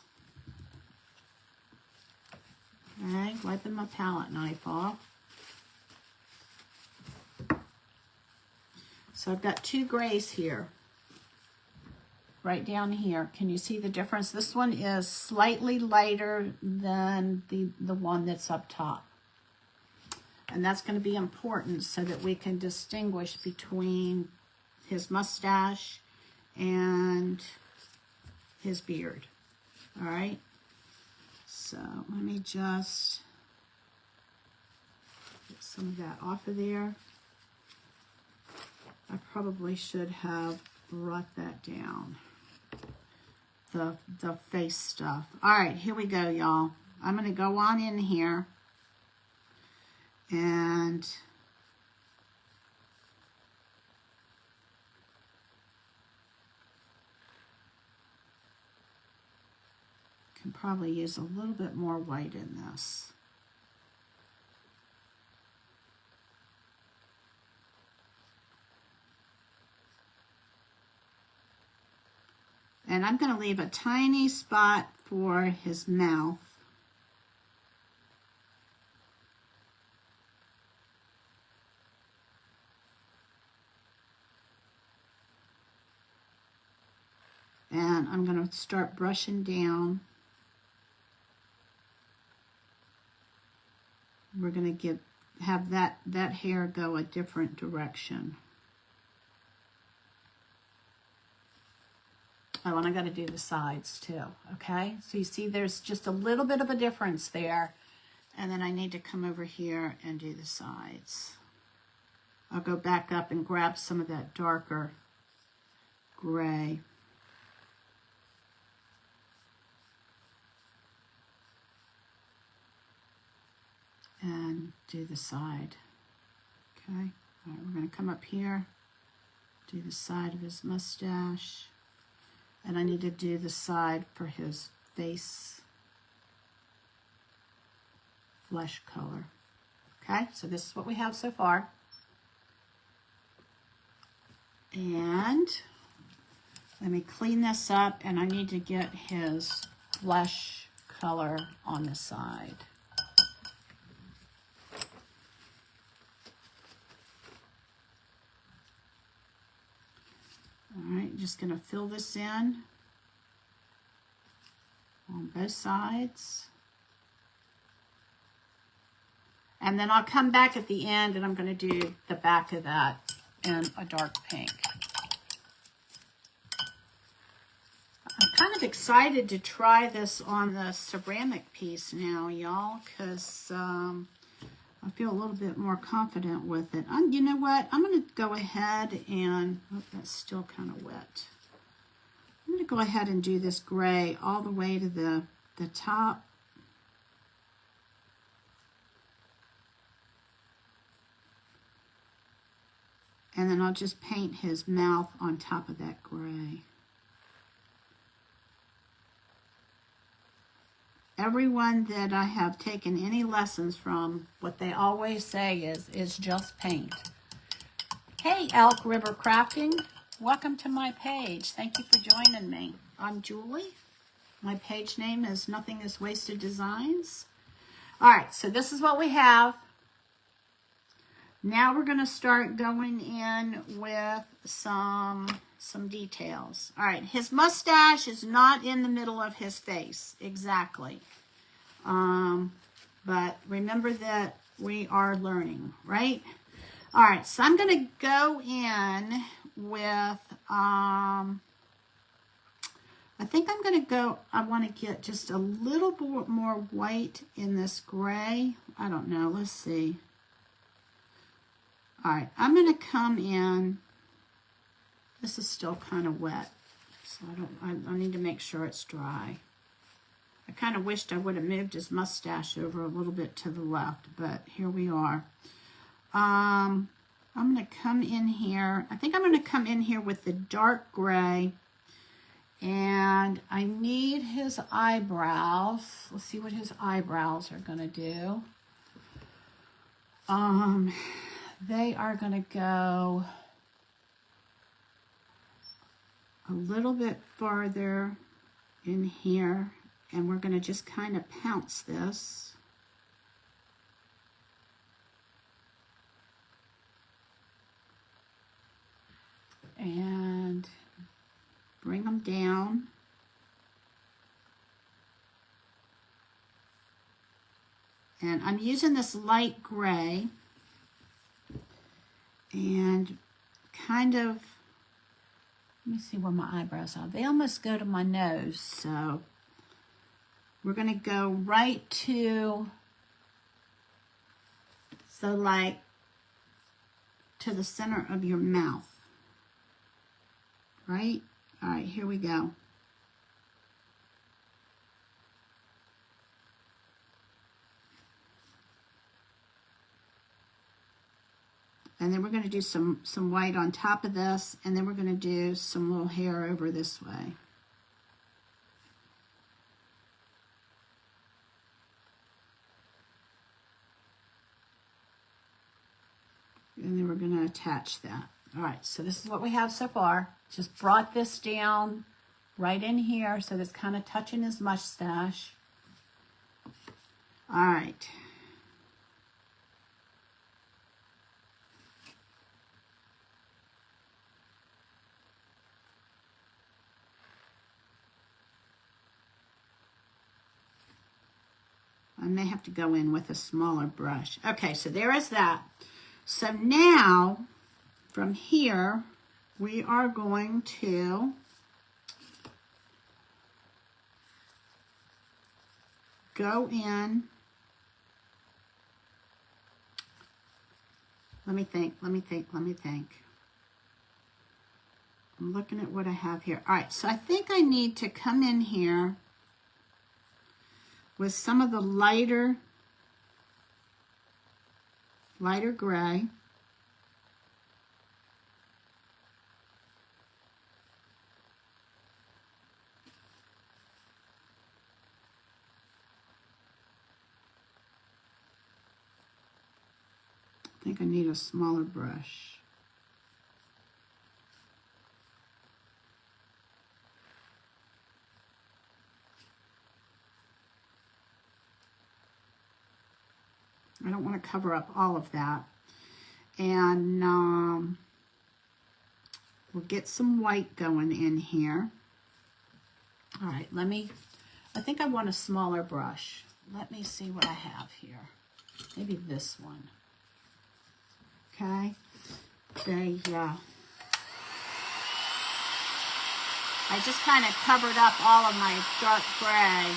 Okay, wiping my palette knife off. So I've got two grays here. Right down here. Can you see the difference? This one is slightly lighter than the one that's up top. And that's going to be important so that we can distinguish between his mustache and his beard. All right. So let me just get some of that off of there. I probably should have brought that down. The face stuff. All right, here we go, y'all. I'm going to go on in here and can probably use a little bit more white in this. And I'm going to leave a tiny spot for his mouth. And I'm going to start brushing down. We're going to have that hair go a different direction. Oh, and I got to do the sides too, okay? So you see there's just a little bit of a difference there. And then I need to come over here and do the sides. I'll go back up and grab some of that darker gray. And do the side, okay? All right, we're going to come up here, do the side of his mustache. And I need to do the side for his face flesh color. Okay, so this is what we have so far. And let me clean this up, and I need to get his flesh color on the side. All right, just going to fill this in on both sides. And then I'll come back at the end and I'm going to do the back of that in a dark pink. I'm kind of excited to try this on the ceramic piece now, y'all, because I feel a little bit more confident with it. You know what? I'm going to go ahead and, oh, that's still kind of wet. I'm going to go ahead and do this gray all the way to the top. And then I'll just paint his mouth on top of that gray. Everyone that I have taken any lessons from, what they always say is just paint. Hey, Elk River Crafting. Welcome to my page. Thank you for joining me. I'm Julie. My page name is Nothing is Wasted Designs. All right, so this is what we have. Now we're going to start going in with some details. All right, his mustache is not in the middle of his face, exactly. But remember that we are learning, right? All right, so I'm going to go in with, I think I'm going to go, I want to get just a little bit more white in this gray. I don't know, let's see. All right, I'm going to come in. This is still kind of wet, so I need to make sure it's dry. I kind of wished I would have moved his mustache over a little bit to the left, but here we are. I'm going to come in here. I think I'm going to come in here with the dark gray, and I need his eyebrows. Let's see what his eyebrows are going to do. They are going to go a little bit farther in here, and we're going to just kind of pounce this. And bring them down. And I'm using this light gray and kind of, let me see where my eyebrows are. They almost go to my nose, so we're going to go right to, so like to the center of your mouth, right? All right, here we go. And then we're going to do some white on top of this, and then we're going to do some little hair over this way. And then we're going to attach that. All right, so this is what we have so far. Just brought this down right in here so that's kind of touching his mustache. All right. I may have to go in with a smaller brush. Okay, so there is that. So now, from here, we are going to go in. Let me think. I'm looking at what I have here. All right, so I think I need to come in here with some of the lighter gray. I think I need a smaller brush. I don't want to cover up all of that. And we'll get some white going in here. All right, I think I want a smaller brush. Let me see what I have here. Maybe this one. Okay. I just kind of covered up all of my dark gray.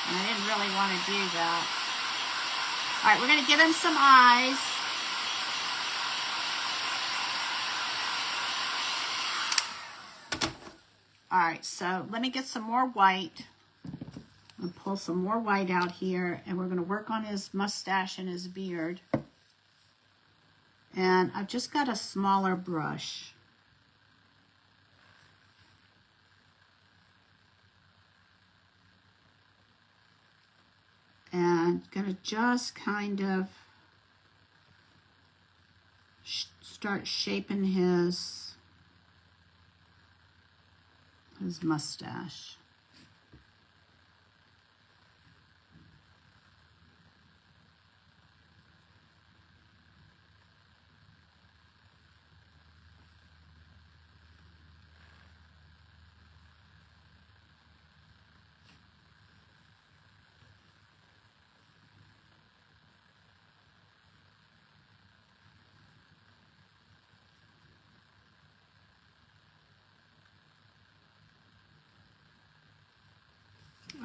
And I didn't really want to do that. All right, we're going to give him some eyes. All right, so let me get some more white. I'll pull some more white out here, and we're going to work on his mustache and his beard. And I've just got a smaller brush. And gonna just kind of start shaping his mustache.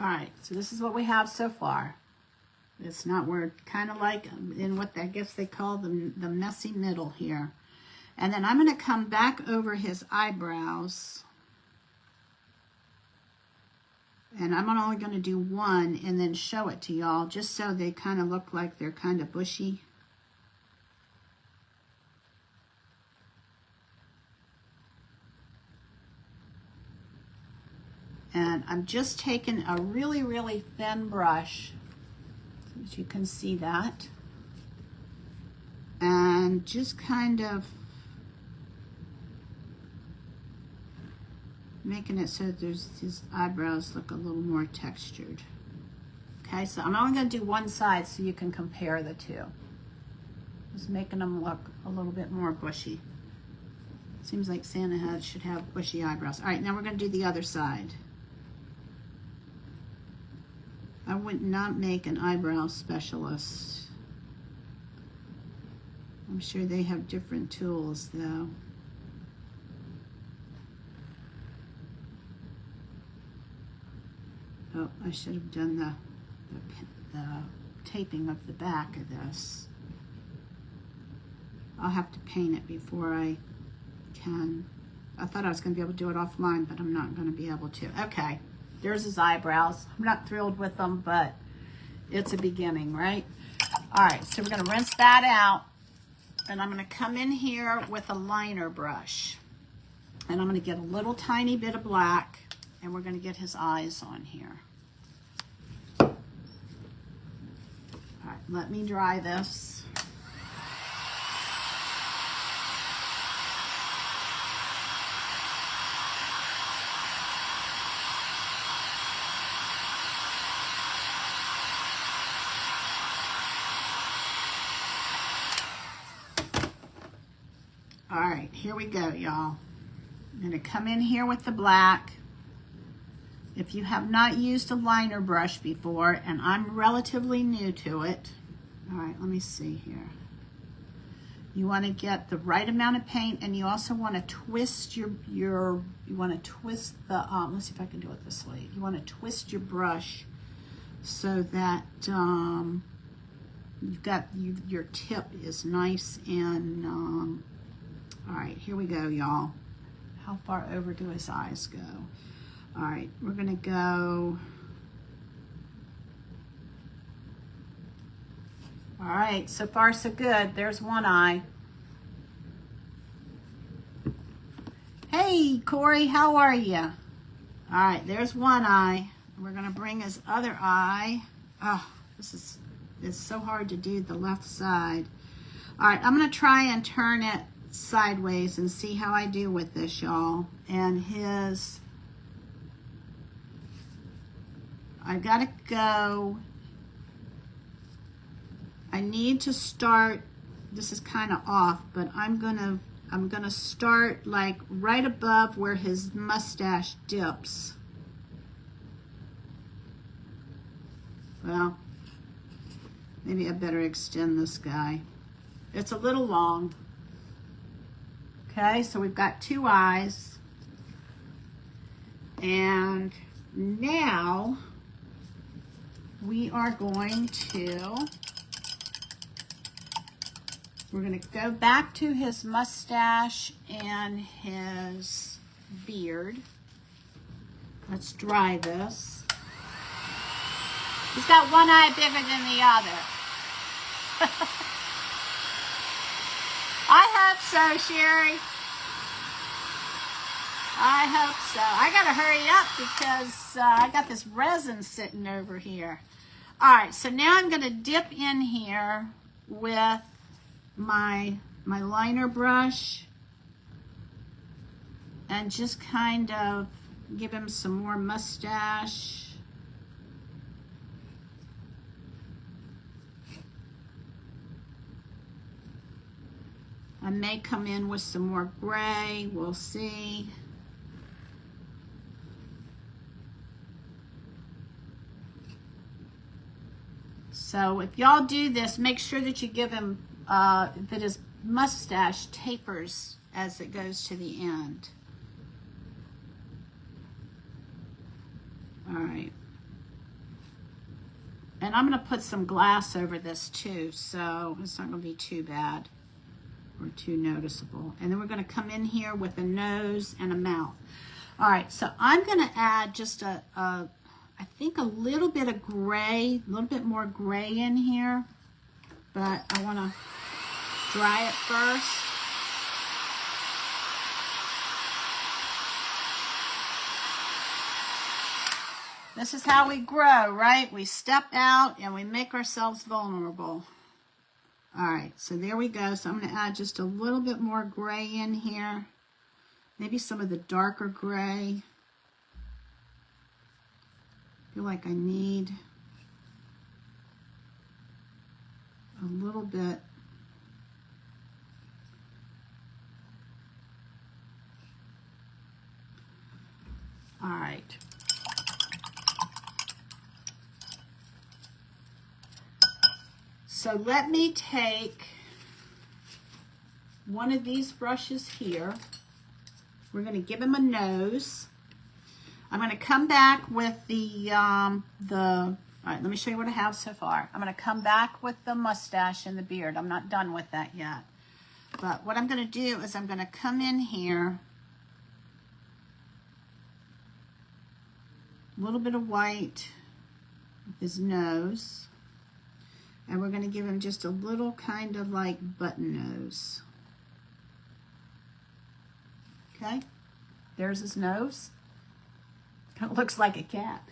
All right, so this is what we have so far. It's not, we're kind of like in what I guess they call the messy middle here. And then I'm going to come back over his eyebrows. And I'm only going to do one and then show it to y'all, just so they kind of look like they're kind of bushy. And I'm just taking a really, really thin brush, so that you can see that. And just kind of making it so that his eyebrows look a little more textured. Okay, so I'm only going to do one side so you can compare the two. Just making them look a little bit more bushy. Seems like Santa should have bushy eyebrows. All right, now we're going to do the other side. I would not make an eyebrow specialist. I'm sure they have different tools though. Oh, I should have done the taping of the back of this. I'll have to paint it before I can. I thought I was going to be able to do it offline, but I'm not going to be able to. Okay, there's his eyebrows. I'm not thrilled with them, but it's a beginning, right? All right, so we're going to rinse that out, and I'm going to come in here with a liner brush, and I'm going to get a little tiny bit of black, and we're going to get his eyes on here. All right, let me dry this. All right, here we go, y'all. I'm going to come in here with the black. If you have not used a liner brush before, and I'm relatively new to it, all right, let me see here. You want to get the right amount of paint, and you also want to twist you want to twist the, let's see if I can do it this way. You want to twist your brush so that your tip is nice and, all right, here we go, y'all. How far over do his eyes go? All right, we're gonna go. All right, so far so good. There's one eye. Hey, Corey, how are you? All right, there's one eye. We're gonna bring his other eye. Oh, it's so hard to do the left side. All right, I'm gonna try and turn it sideways and see how I do with this, y'all. And I gotta go. I need to start. This is kind of off, but I'm gonna start like right above where his mustache dips. Well, maybe I better extend this guy. It's a little long. Okay, so we've got two eyes. And now we are going to, we're going to go back to his mustache and his beard. Let's dry this. He's got one eye bigger than the other. I hope so, Sherry. I hope so. I gotta hurry up because I got this resin sitting over here. All right, so now I'm gonna dip in here with my liner brush and just kind of give him some more mustache. I may come in with some more gray, we'll see. So if y'all do this, make sure that you give him, that his mustache tapers as it goes to the end. All right. And I'm going to put some glass over this too, so it's not going to be too bad or too noticeable. And then we're going to come in here with a nose and a mouth. All right, so I'm going to add just I think a little bit of gray, a little bit more gray in here, but I want to dry it first. This is how we grow, right? We step out and we make ourselves vulnerable. All right, so there we go. So I'm going to add just a little bit more gray in here. Maybe some of the darker gray. I feel like I need a little bit. All right. So let me take one of these brushes here. We're going to give him a nose. I'm going to come back with all right, let me show you what I have so far. I'm going to come back with the mustache and the beard. I'm not done with that yet. But what I'm going to do is I'm going to come in here, a little bit of white with his nose. And we're going to give him just a little kind of like button nose. Okay, there's his nose. Kind of looks like a cat.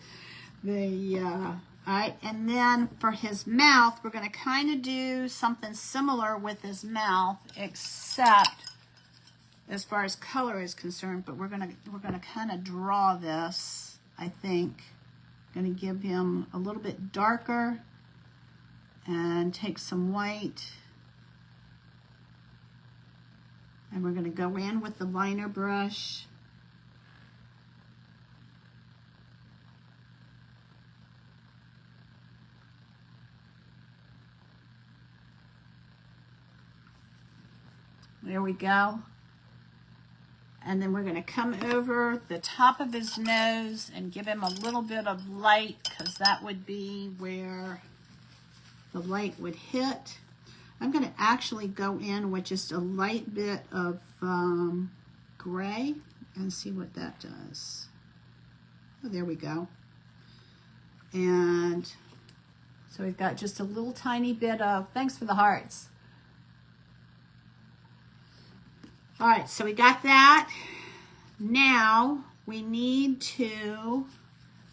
All right, and then for his mouth, we're going to kind of do something similar with his mouth, except as far as color is concerned. But we're going to kind of draw this. I think going to give him a little bit darker. And take some white, and we're going to go in with the liner brush. There we go. And then we're going to come over the top of his nose and give him a little bit of light, because that would be where the light would hit. I'm going to actually go in with just a light bit of gray and see what that does. Oh, there we go. And so we've got just a little tiny bit of, thanks for the hearts. All right, so we got that. Now we need to,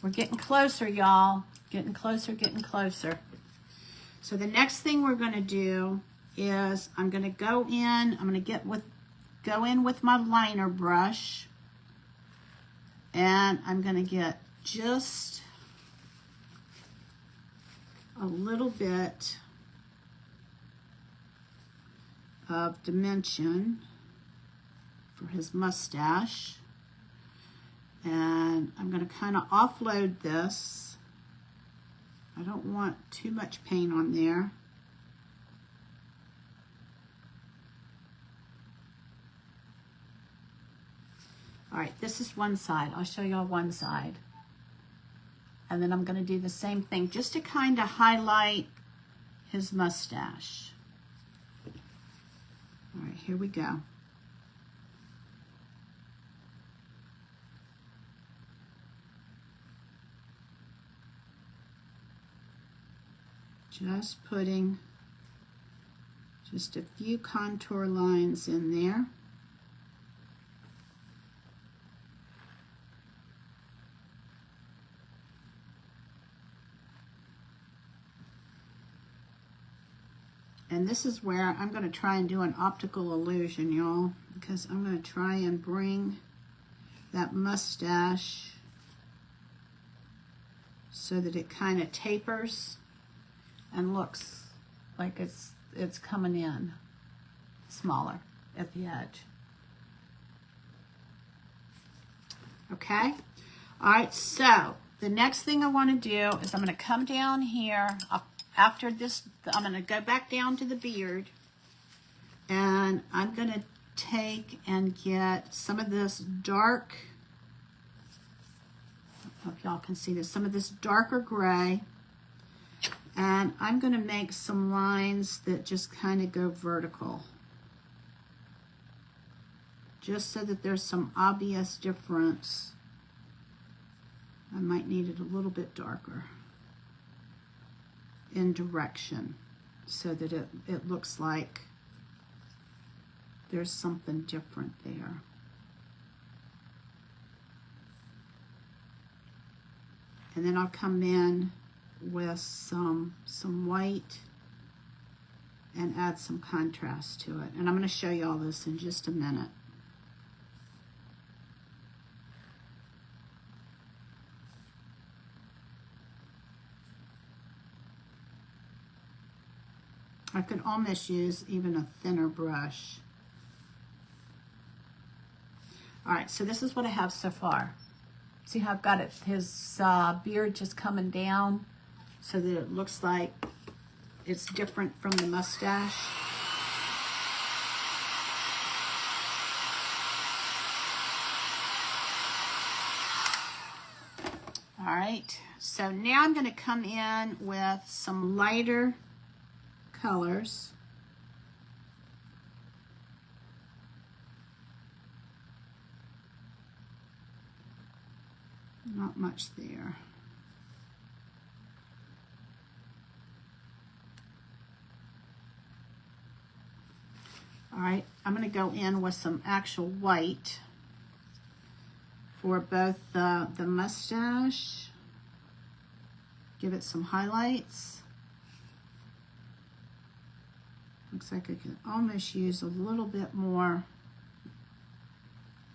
we're getting closer, y'all. Getting closer, getting closer. So the next thing we're going to do is I'm going to go in, go in with my liner brush, and I'm going to get just a little bit of dimension for his mustache, and I'm going to kind of offload this. I don't want too much paint on there. All right, this is one side. I'll show you all one side. And then I'm going to do the same thing just to kind of highlight his mustache. All right, here we go. Just putting just a few contour lines in there. And this is where I'm going to try and do an optical illusion, y'all, because I'm going to try and bring that mustache so that it kind of tapers and looks like it's coming in smaller at the edge. Okay? All right, so the next thing I want to do is I'm going to come down here. After this, I'm going to go back down to the beard, and I'm going to take and get some of this dark, I don't know if y'all can see this, some of this darker gray. And I'm going to make some lines that just kind of go vertical, just so that there's some obvious difference. I might need it a little bit darker in direction so that it looks like there's something different there. And then I'll come in with some white and add some contrast to it. And I'm going to show you all this in just a minute. I could almost use even a thinner brush. All right, so this is what I have so far. See how I've got it, his beard just coming down so that it looks like it's different from the mustache. All right, so now I'm going to come in with some lighter colors. Not much there. All right, I'm going to go in with some actual white for both the mustache. Give it some highlights. Looks like I could almost use a little bit more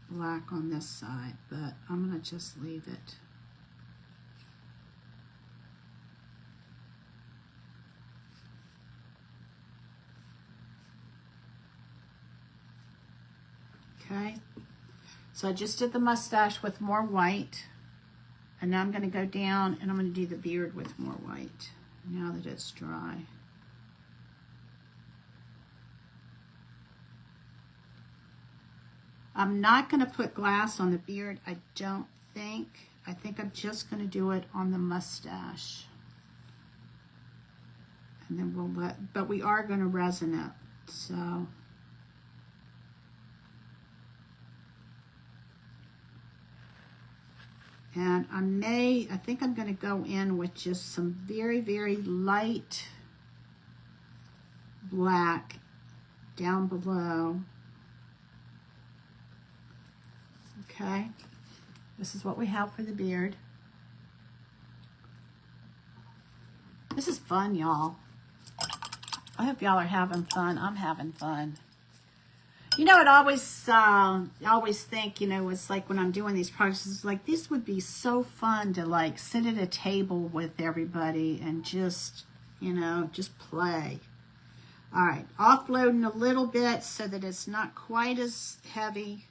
black on this side, but I'm going to just leave it. Okay, so I just did the mustache with more white, and now I'm going to go down and I'm going to do the beard with more white now that it's dry. I'm not going to put glass on the beard, I don't think. I think I'm just going to do it on the mustache. And then we'll let, but we are going to resin it, so. And I think I'm going to go in with just some very, very light black down below. Okay, this is what we have for the beard. This is fun, y'all. I hope y'all are having fun. I'm having fun. You know, I always think, you know, it's like when I'm doing these projects, it's like, this would be so fun to like sit at a table with everybody and just, you know, just play. All right, offloading a little bit so that it's not quite as heavy.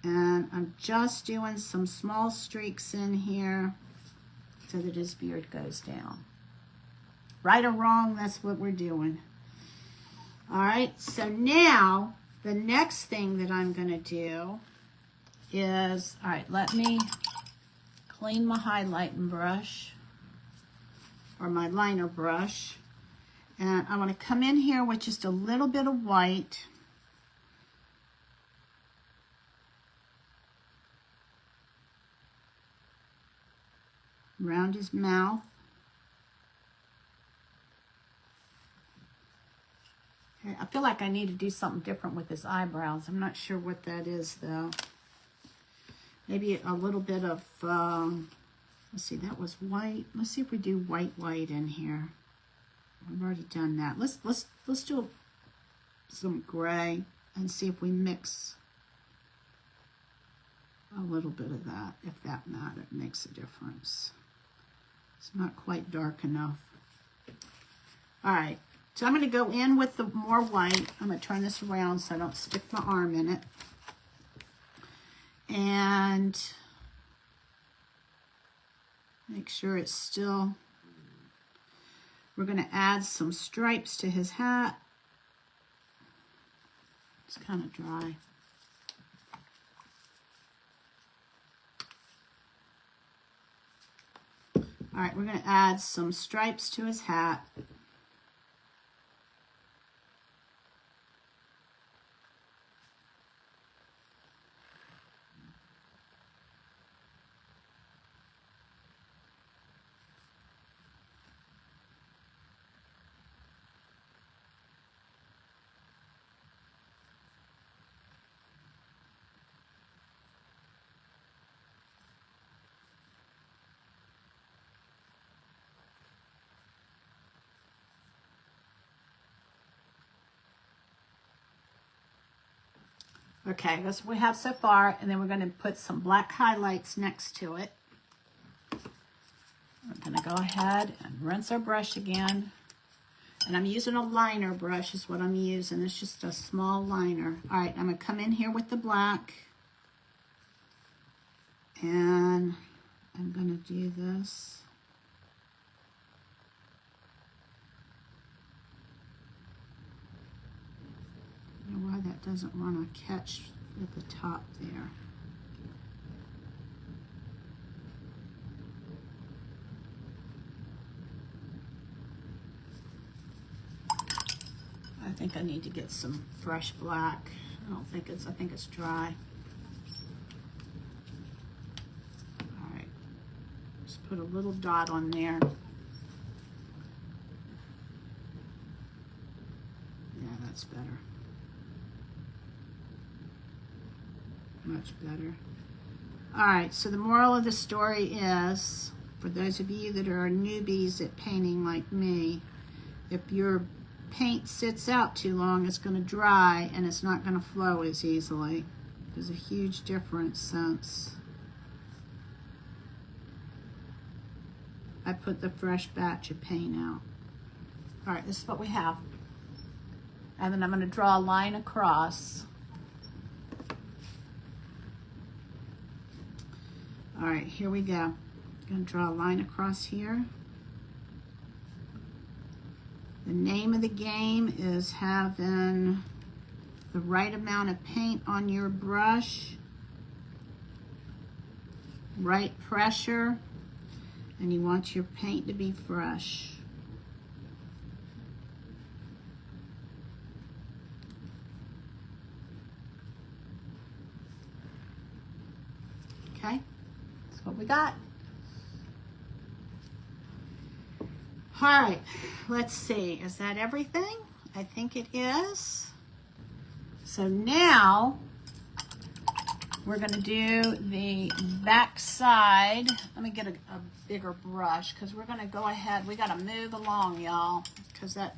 And I'm just doing some small streaks in here so that his beard goes down. Right or wrong, that's what we're doing. All right, so now the next thing that I'm going to do is, all right, let me clean my highlighting brush or my liner brush. And I want to come in here with just a little bit of white. Around his mouth. Okay, I feel like I need to do something different with his eyebrows. I'm not sure what that is though. Maybe a little bit of, let's see, that was white. Let's see if we do white in here. I've already done that. Let's do some gray and see if we mix a little bit of that. If that matter, it makes a difference. It's not quite dark enough. All right, so I'm going to go in with the more white. I'm going to turn this around so I don't stick my arm in it. And make sure it's still, we're going to add some stripes to his hat. It's kind of dry. All right, we're going to add some stripes to his hat. Okay, that's what we have so far, and then we're going to put some black highlights next to it. We're going to go ahead and rinse our brush again. And I'm using a liner brush is what I'm using. It's just a small liner. All right, I'm going to come in here with the black. And I'm going to do this. I don't know why that doesn't want to catch at the top there. I think I need to get some fresh black. I think it's dry. All right, just put a little dot on there. Yeah, that's better. Much better. All right, so the moral of the story is, for those of you that are newbies at painting like me, if your paint sits out too long, it's going to dry and it's not going to flow as easily. There's a huge difference since I put the fresh batch of paint out. All right, this is what we have. And then I'm going to draw a line across. All right, here we go. I'm going to draw a line across here. The name of the game is having the right amount of paint on your brush, right pressure, and you want your paint to be fresh. Okay, that's what we got. All right, let's see. Is that everything? I think it is. So now we're going to do the back side. Let me get a bigger brush because we're going to go ahead. We got to move along, y'all, because that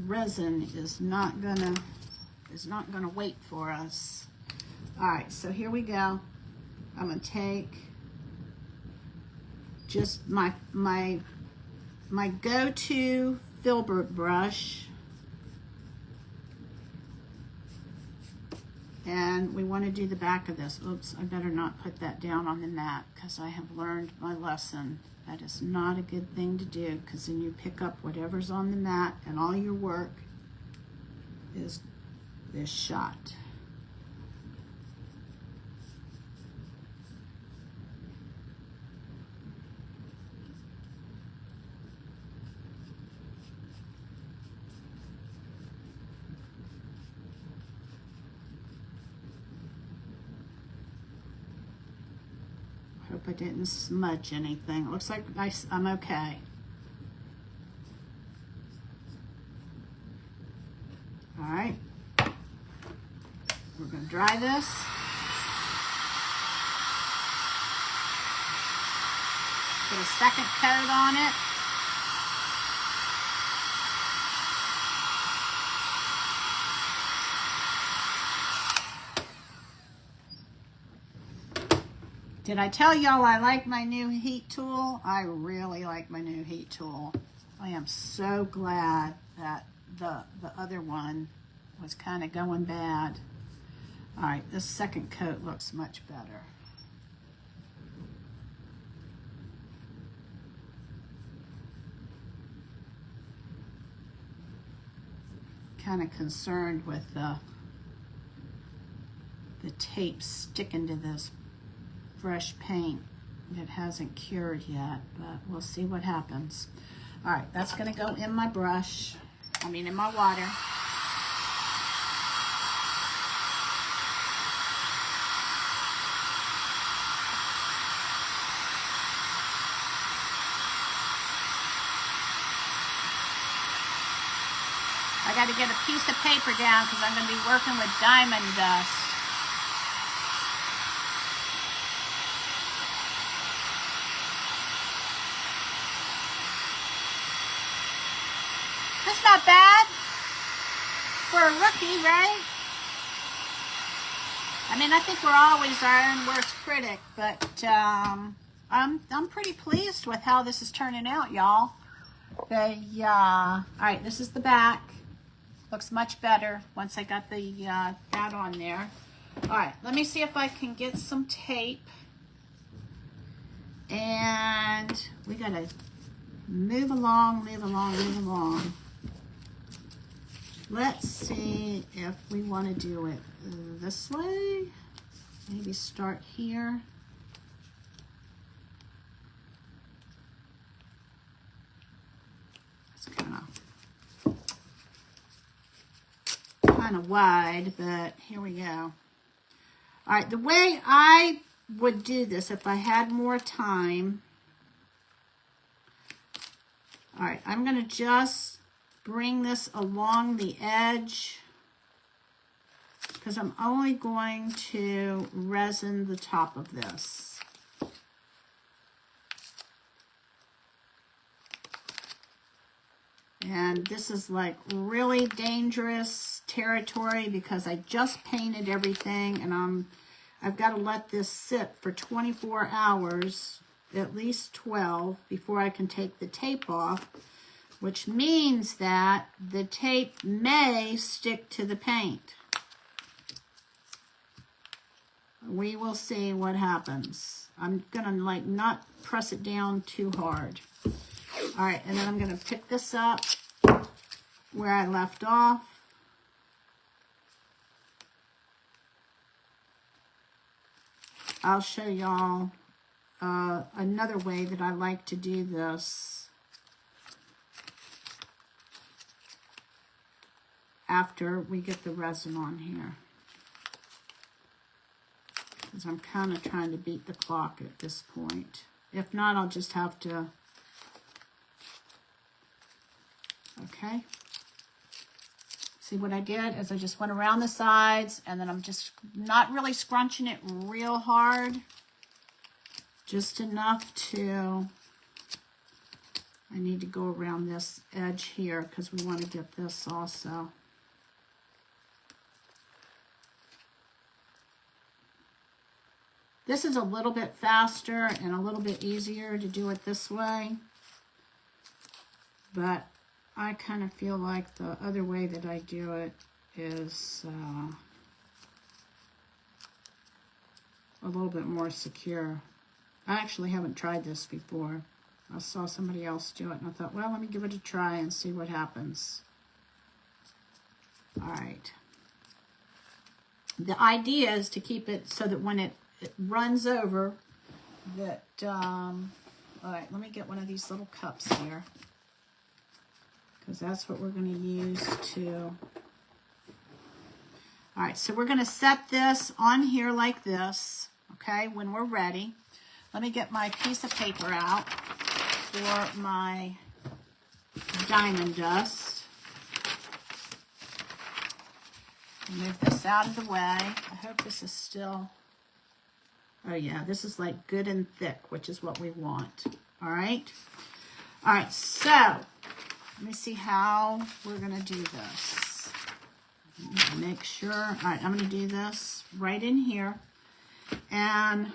resin is not gonna wait for us. All right, so here we go. I'm going to take just my go-to filbert brush, and we want to do the back of this. Oops, I better not put that down on the mat because I have learned my lesson. That is not a good thing to do, because then you pick up whatever's on the mat and all your work is shot. Hope I didn't smudge anything. It looks like I'm okay. All right. We're going to dry this. Put a second coat on it. Did I tell y'all I like my new heat tool? I really like my new heat tool. I am so glad that the other one was kind of going bad. All right, this second coat looks much better. Kind of concerned with the tape sticking to this fresh paint. It hasn't cured yet, but we'll see what happens. All right, that's gonna go in my brush. In my water. I got to get a piece of paper down because I'm going to be working with diamond dust. That's not bad for a rookie, right? I think we're always our own worst critic, but I'm pretty pleased with how this is turning out, y'all. All right, this is the back. Looks much better once I got the that on there. All right, let me see if I can get some tape. And we gotta move along, move along, move along. Let's see if we want to do it this way. Maybe start here. It's kind of wide, but here we go. All right, the way I would do this if I had more time. All right, I'm going to just bring this along the edge because I'm only going to resin the top of this. And this is like really dangerous territory because I just painted everything and I've got to let this sit for 24 hours, at least 12, before I can take the tape off, which means that the tape may stick to the paint. We will see what happens. I'm gonna like not press it down too hard. All right, and then I'm gonna pick this up where I left off. I'll show y'all another way that I like to do this after we get the resin on here. Because I'm kind of trying to beat the clock at this point. If not, I'll just have to... Okay. See what I did is I just went around the sides and then I'm just not really scrunching it real hard. Just enough to... I need to go around this edge here because we want to get this also. This is a little bit faster and a little bit easier to do it this way. But I kind of feel like the other way that I do it is a little bit more secure. I actually haven't tried this before. I saw somebody else do it and I thought, well, let me give it a try and see what happens. All right. The idea is to keep it so that when it runs over, that, all right, let me get one of these little cups here. Because that's what we're going to use to... All right, so we're going to set this on here like this, okay, when we're ready. Let me get my piece of paper out for my diamond dust. Move this out of the way. I hope this is still... Oh yeah, this is like good and thick, which is what we want. All right? All right, so let me see how we're going to do this. Make sure. All right, I'm going to do this right in here. And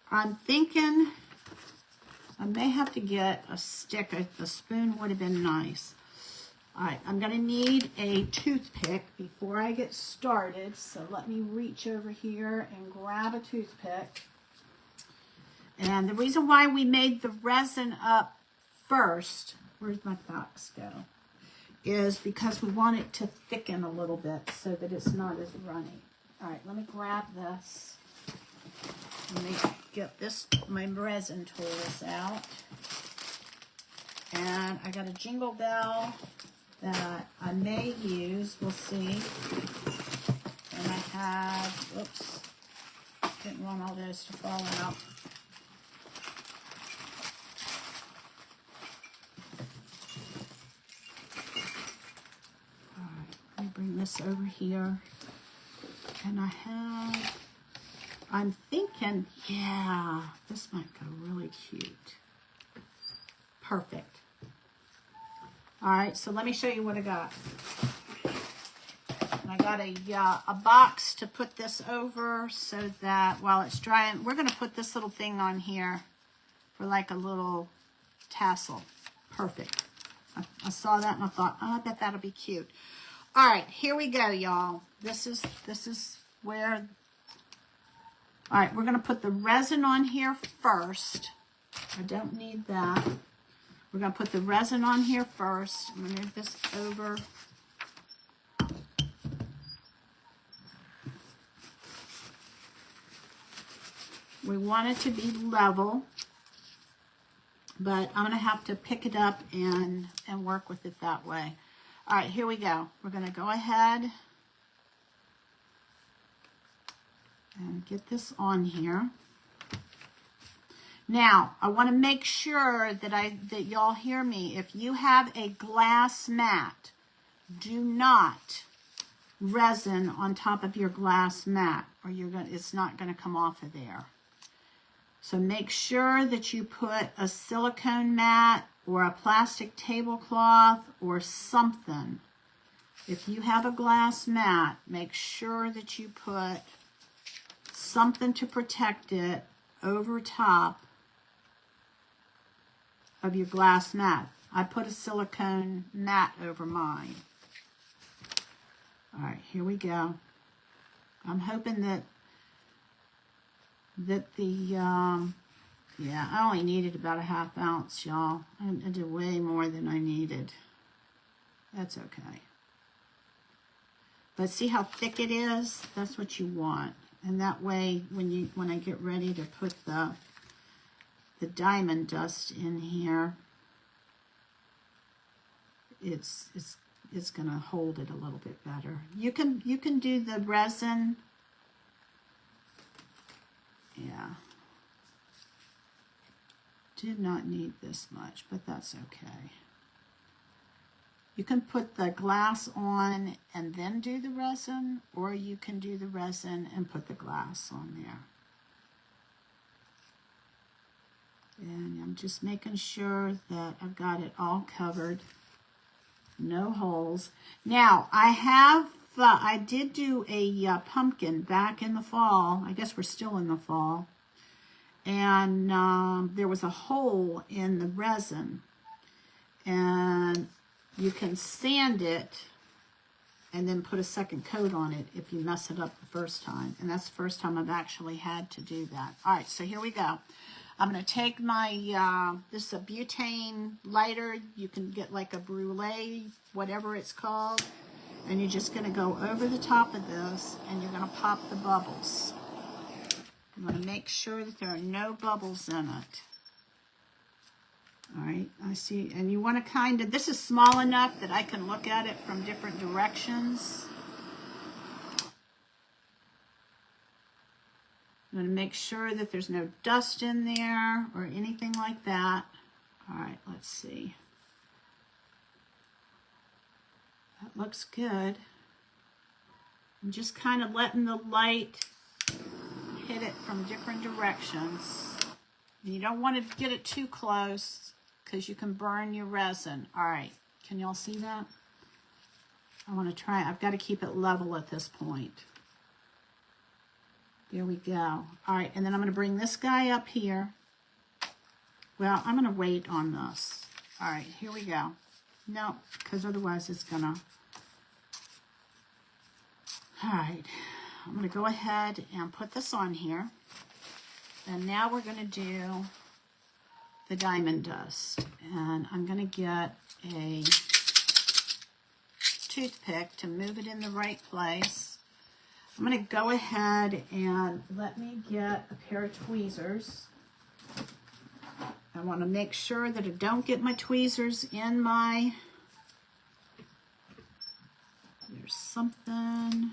I'm thinking I may have to get a stick. A spoon would have been nice. All right, I'm going to need a toothpick before I get started. So let me reach over here and grab a toothpick. And the reason why we made the resin up first, where's my box go, is because we want it to thicken a little bit so that it's not as runny. All right, let me grab this. Let me get my resin tools out. And I got a jingle bell that I may use. We'll see. And I have, oops, didn't want all those to fall out. All right, let me bring this over here. And I'm thinking, yeah, this might go really cute. Perfect. All right, so let me show you what I got. I got a box to put this over so that while it's drying, we're going to put this little thing on here for like a little tassel. Perfect. I saw that and I thought, oh, I bet that'll be cute. All right, here we go, y'all. This is where. All right, we're going to put the resin on here first. I don't need that. We're going to put the resin on here first. I'm going to move this over. We want it to be level, but I'm going to have to pick it up and work with it that way. All right, here we go. We're going to go ahead and get this on here. Now, I want to make sure that y'all hear me. If you have a glass mat, do not resin on top of your glass mat, or it's not going to come off of there. So make sure that you put a silicone mat or a plastic tablecloth or something. If you have a glass mat, make sure that you put something to protect it over top of your glass mat. I put a silicone mat over mine. All right, here we go. I'm hoping that the, yeah, I only needed about a ½ ounce, y'all. I did way more than I needed. That's okay. But see how thick it is? That's what you want. And that way, when I get ready to put the diamond dust in here, it's going to hold it a little bit better. You can do the resin. Yeah. Did not need this much, but that's okay. You can put the glass on and then do the resin, or you can do the resin and put the glass on there. And I'm just making sure that I've got it all covered. No holes. Now, I did do a pumpkin back in the fall. I guess we're still in the fall. And there was a hole in the resin. And you can sand it and then put a second coat on it if you mess it up the first time. And that's the first time I've actually had to do that. All right, so here we go. I'm going to take my, this is a butane lighter. You can get like a brulee, whatever it's called. And you're just going to go over the top of this and you're going to pop the bubbles. I'm going to make sure that there are no bubbles in it. All right, I see. And you want to kind of, this is small enough that I can look at it from different directions. I'm going to make sure that there's no dust in there or anything like that. All right, let's see. That looks good. I'm just kind of letting the light hit it from different directions. You don't want to get it too close because you can burn your resin. All right, can y'all see that? I want to try, I've got to keep it level at this point. There we go. All right, and then I'm going to bring this guy up here. Well, I'm going to wait on this. All right, here we go. No, because otherwise it's going to... All right, I'm going to go ahead and put this on here. And now we're going to do the diamond dust. And I'm going to get a toothpick to move it in the right place. I'm going to go ahead and let me get a pair of tweezers. I want to make sure that I don't get my tweezers in my... There's something...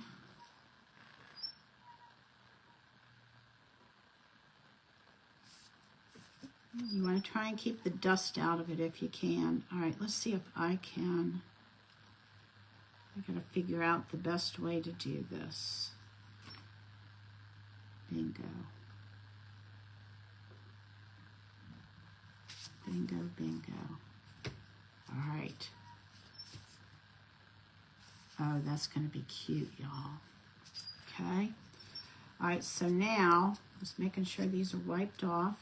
You want to try and keep the dust out of it if you can. All right, let's see if I can. I gotta figure out the best way to do this. Bingo. Bingo, bingo. All right. Oh, that's gonna be cute, y'all. Okay. All right, so now, just making sure these are wiped off.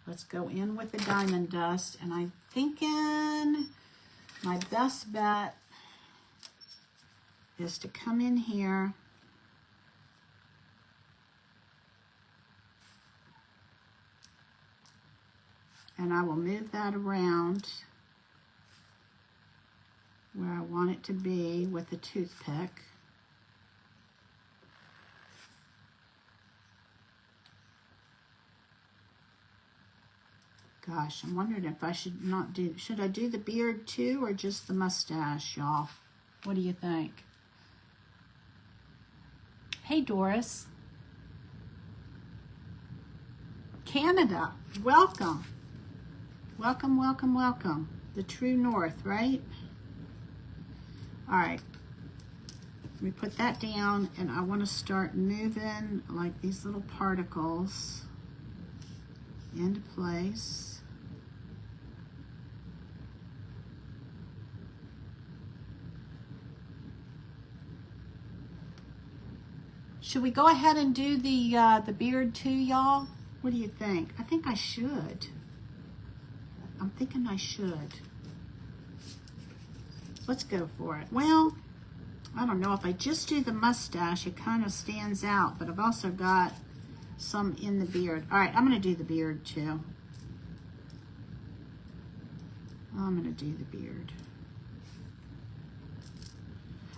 Let's go in with the diamond dust, and I'm thinking my best bet is to come in here and I will move that around where I want it to be with a toothpick. Gosh, I'm wondering if I should I do the beard too or just the mustache, y'all? What do you think? Hey, Doris. Canada, welcome. Welcome, welcome, welcome. The true north, right? All right. We put that down, and I want to start moving like these little particles into place. Should we go ahead and do the beard too, y'all? What do you think? I think I should. I'm thinking I should. Let's go for it. Well, I don't know. If I just do the mustache, it kind of stands out, but I've also got some in the beard. All right, I'm going to do the beard too. I'm going to do the beard.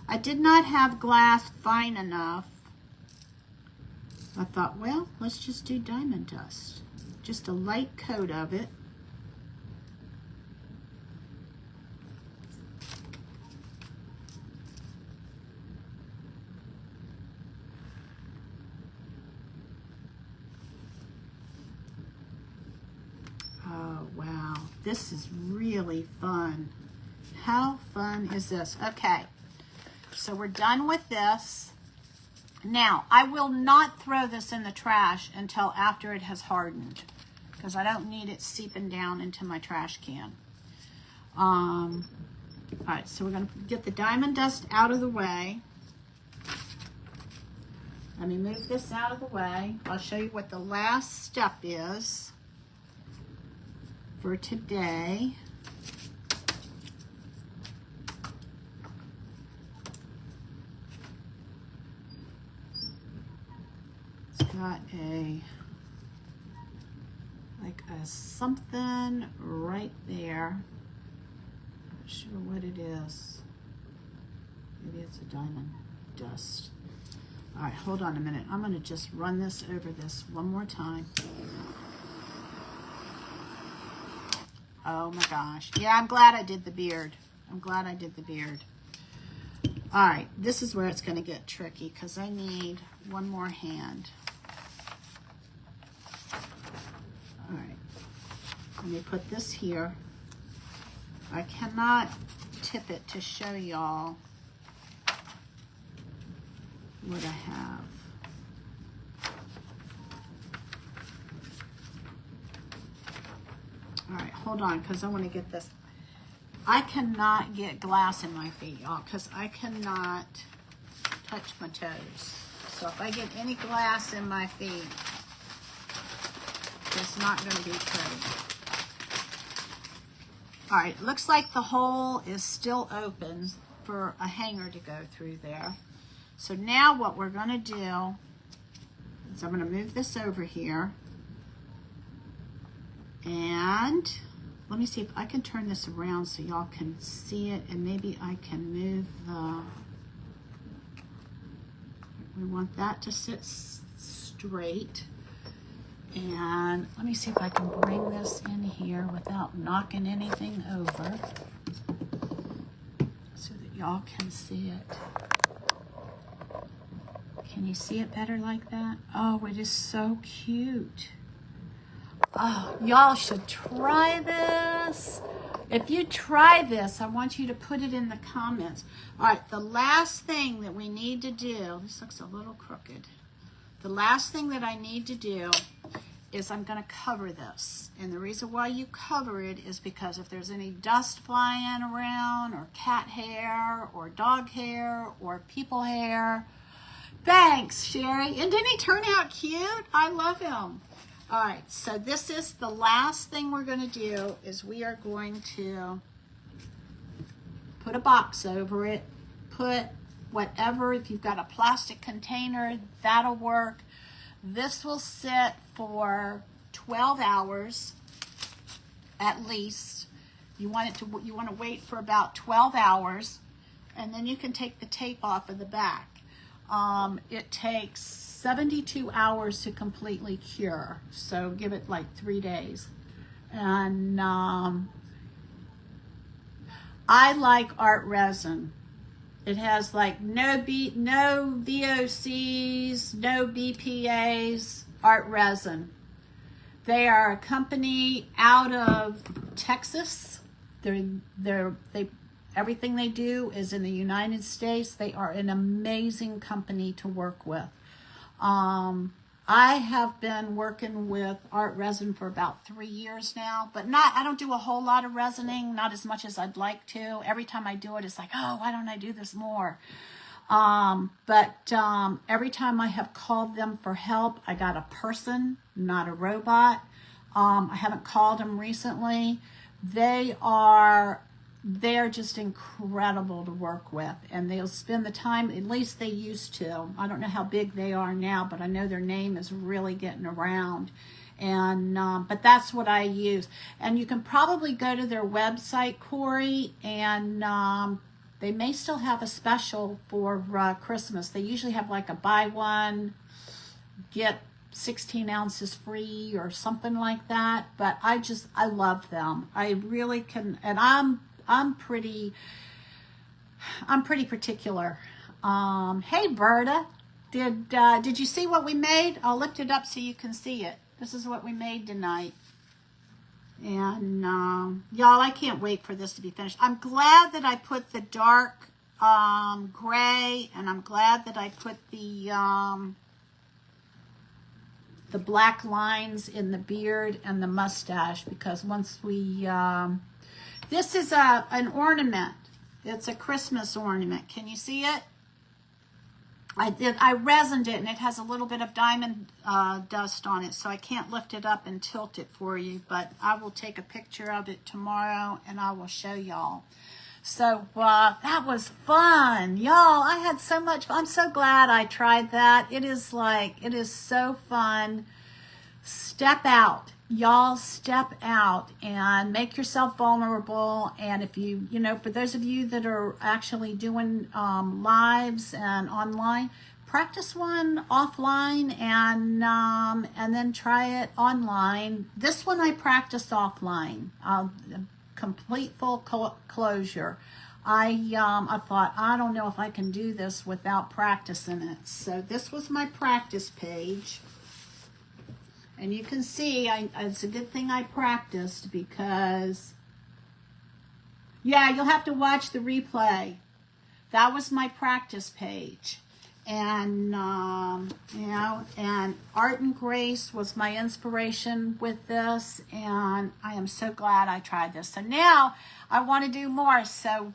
I did not have glass fine enough. I thought, well, let's just do diamond dust. Just a light coat of it. Oh, wow. This is really fun. How fun is this? Okay, so we're done with this. Now, I will not throw this in the trash until after it has hardened, because I don't need it seeping down into my trash can. All right, so we're going to get the diamond dust out of the way. Let me move this out of the way. I'll show you what the last step is for today. Got a something right there. Not sure what it is. Maybe it's a diamond dust. All right, hold on a minute. I'm going to just run this over this one more time. Oh my gosh. Yeah, I'm glad I did the beard. I'm glad I did the beard. All right, this is where it's going to get tricky because I need one more hand. All right, let me put this here. I cannot tip it to show y'all what I have. All right, hold on, because I want to get this. I cannot get glass in my feet, y'all, because I cannot touch my toes. So if I get any glass in my feet, it's not going to be pretty. All right, looks like the hole is still open for a hanger to go through there. So now what we're going to do is I'm going to move this over here. And let me see if I can turn this around so y'all can see it, and maybe I can move the, We want that to sit straight. And let me see if I can bring this in here without knocking anything over so that y'all can see it. Can you see it better like that? Oh, it is so cute. Oh, y'all should try this. If you try this, I want you to put it in the comments. All right, the last thing that we need to do, this looks a little crooked. The last thing that I need to do is I'm going to cover this. And the reason why you cover it is because if there's any dust flying around, or cat hair, or dog hair, or people hair. Thanks, Sherry. And didn't he turn out cute? I love him. All right, so this is the last thing we're going to do is we are going to put a box over it, put whatever, if you've got a plastic container, that'll work. This will sit for 12 hours at least. You want to wait for about 12 hours, and then you can take the tape off of the back. It takes 72 hours to completely cure, so give it like 3 days. And I like art resin. It has like no VOCs, no BPAs, art resin. They are a company out of Texas. Everything they do is in the United States. They are an amazing company to work with. I have been working with art resin for about 3 years now, but I don't do a whole lot of resining, not as much as I'd like to. Every time I do it, it's like, oh, why don't I do this more? But every time I have called them for help, I got a person, not a robot. I haven't called them recently. They're just incredible to work with, and they'll spend the time, at least they used to. I don't know how big they are now, but I know their name is really getting around. And but that's what I use. And you can probably go to their website, Corey, and they may still have a special for Christmas. They usually have like a buy one, get 16 ounces free or something like that. But I love them. I really can, and I'm pretty particular. Hey Berta, did you see what we made? I'll lift it up so you can see it. This is what we made tonight. And y'all, I can't wait for this to be finished. I'm glad that I put the dark gray, and I'm glad that I put the black lines in the beard and the mustache, because once we this is an ornament. It's a Christmas ornament. Can you see it? I resined it, and it has a little bit of diamond dust on it, so I can't lift it up and tilt it for you, but I will take a picture of it tomorrow, and I will show y'all. So that was fun. Y'all, I had so much fun. I'm so glad I tried that. It is so fun. Step out. Y'all, step out and make yourself vulnerable. And if you for those of you that are actually doing lives and online, practice one offline and then try it online. This one I practiced offline, complete full closure. I thought, I don't know if I can do this without practicing it. So this was my practice page. And you can see, it's a good thing I practiced, because, yeah, you'll have to watch the replay. That was my practice page. And, and Art and Grace was my inspiration with this. And I am so glad I tried this. So now I want to do more. So,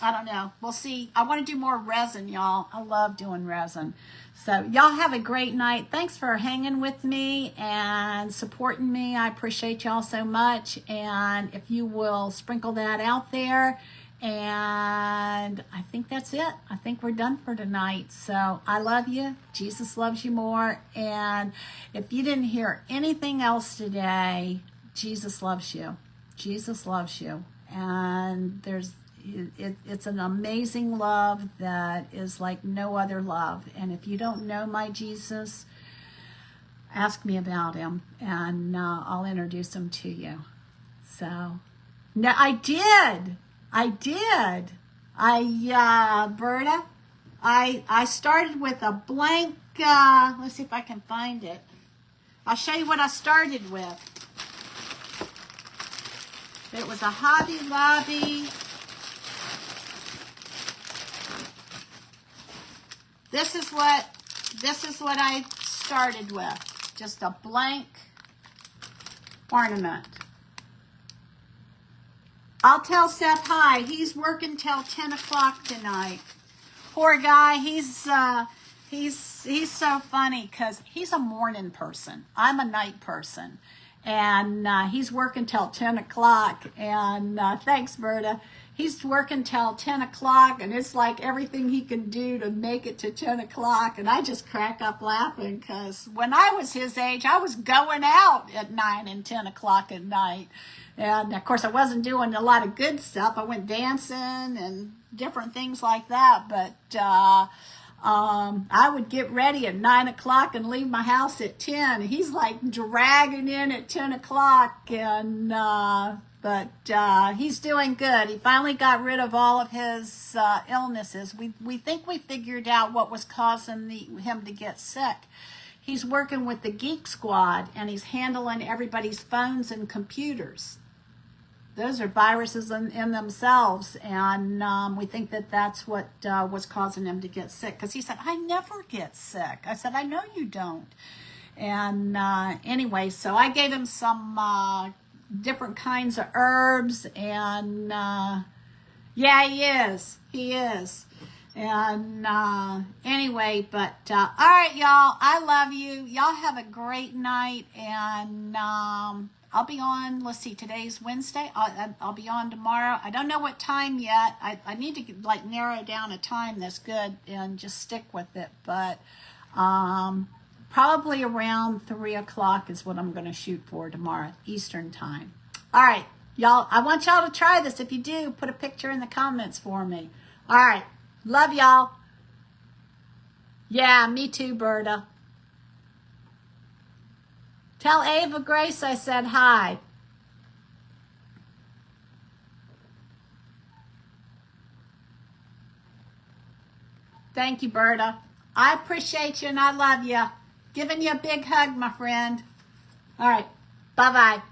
I don't know. We'll see. I want to do more resin, y'all. I love doing resin. So y'all have a great night. Thanks for hanging with me and supporting me. I appreciate y'all so much. And if you will sprinkle that out there. And I think that's it. I think we're done for tonight. So I love you. Jesus loves you more. And if you didn't hear anything else today, Jesus loves you. Jesus loves you. And it's an amazing love that is like no other love. And if you don't know my Jesus, ask me about him, and I'll introduce him to you. So, no, I did. Berta, I started with a blank, let's see if I can find it. I'll show you what I started with. It was a Hobby Lobby. This is what I started with. Just a blank ornament. I'll tell Seth hi. He's working till 10 o'clock tonight. Poor guy. He's so funny because he's a morning person. I'm a night person. And he's working till 10 o'clock. And thanks, Berta. He's working till 10 o'clock, and it's like everything he can do to make it to 10 o'clock. And I just crack up laughing because when I was his age, I was going out at 9 and 10 o'clock at night. And, of course, I wasn't doing a lot of good stuff. I went dancing and different things like that. But I would get ready at 9 o'clock and leave my house at 10. And he's like dragging in at 10 o'clock. And but he's doing good. He finally got rid of all of his illnesses. We think we figured out what was causing him to get sick. He's working with the Geek Squad, and he's handling everybody's phones and computers. Those are viruses in themselves, and we think that that's what was causing him to get sick. Because he said, I never get sick. I said, I know you don't. And anyway, so I gave him some different kinds of herbs, and yeah, he is. And anyway, but all right, y'all, I love you. Y'all have a great night, and I'll be on, let's see, today's Wednesday. I'll be on tomorrow. I don't know what time yet. I need to like narrow down a time that's good and just stick with it. But probably around 3 o'clock is what I'm going to shoot for tomorrow, Eastern time. All right, y'all, I want y'all to try this. If you do, put a picture in the comments for me. All right, love y'all. Yeah, me too, Berta. Tell Ava Grace I said hi. Thank you, Berta. I appreciate you and I love you. Giving you a big hug, my friend. All right. Bye-bye.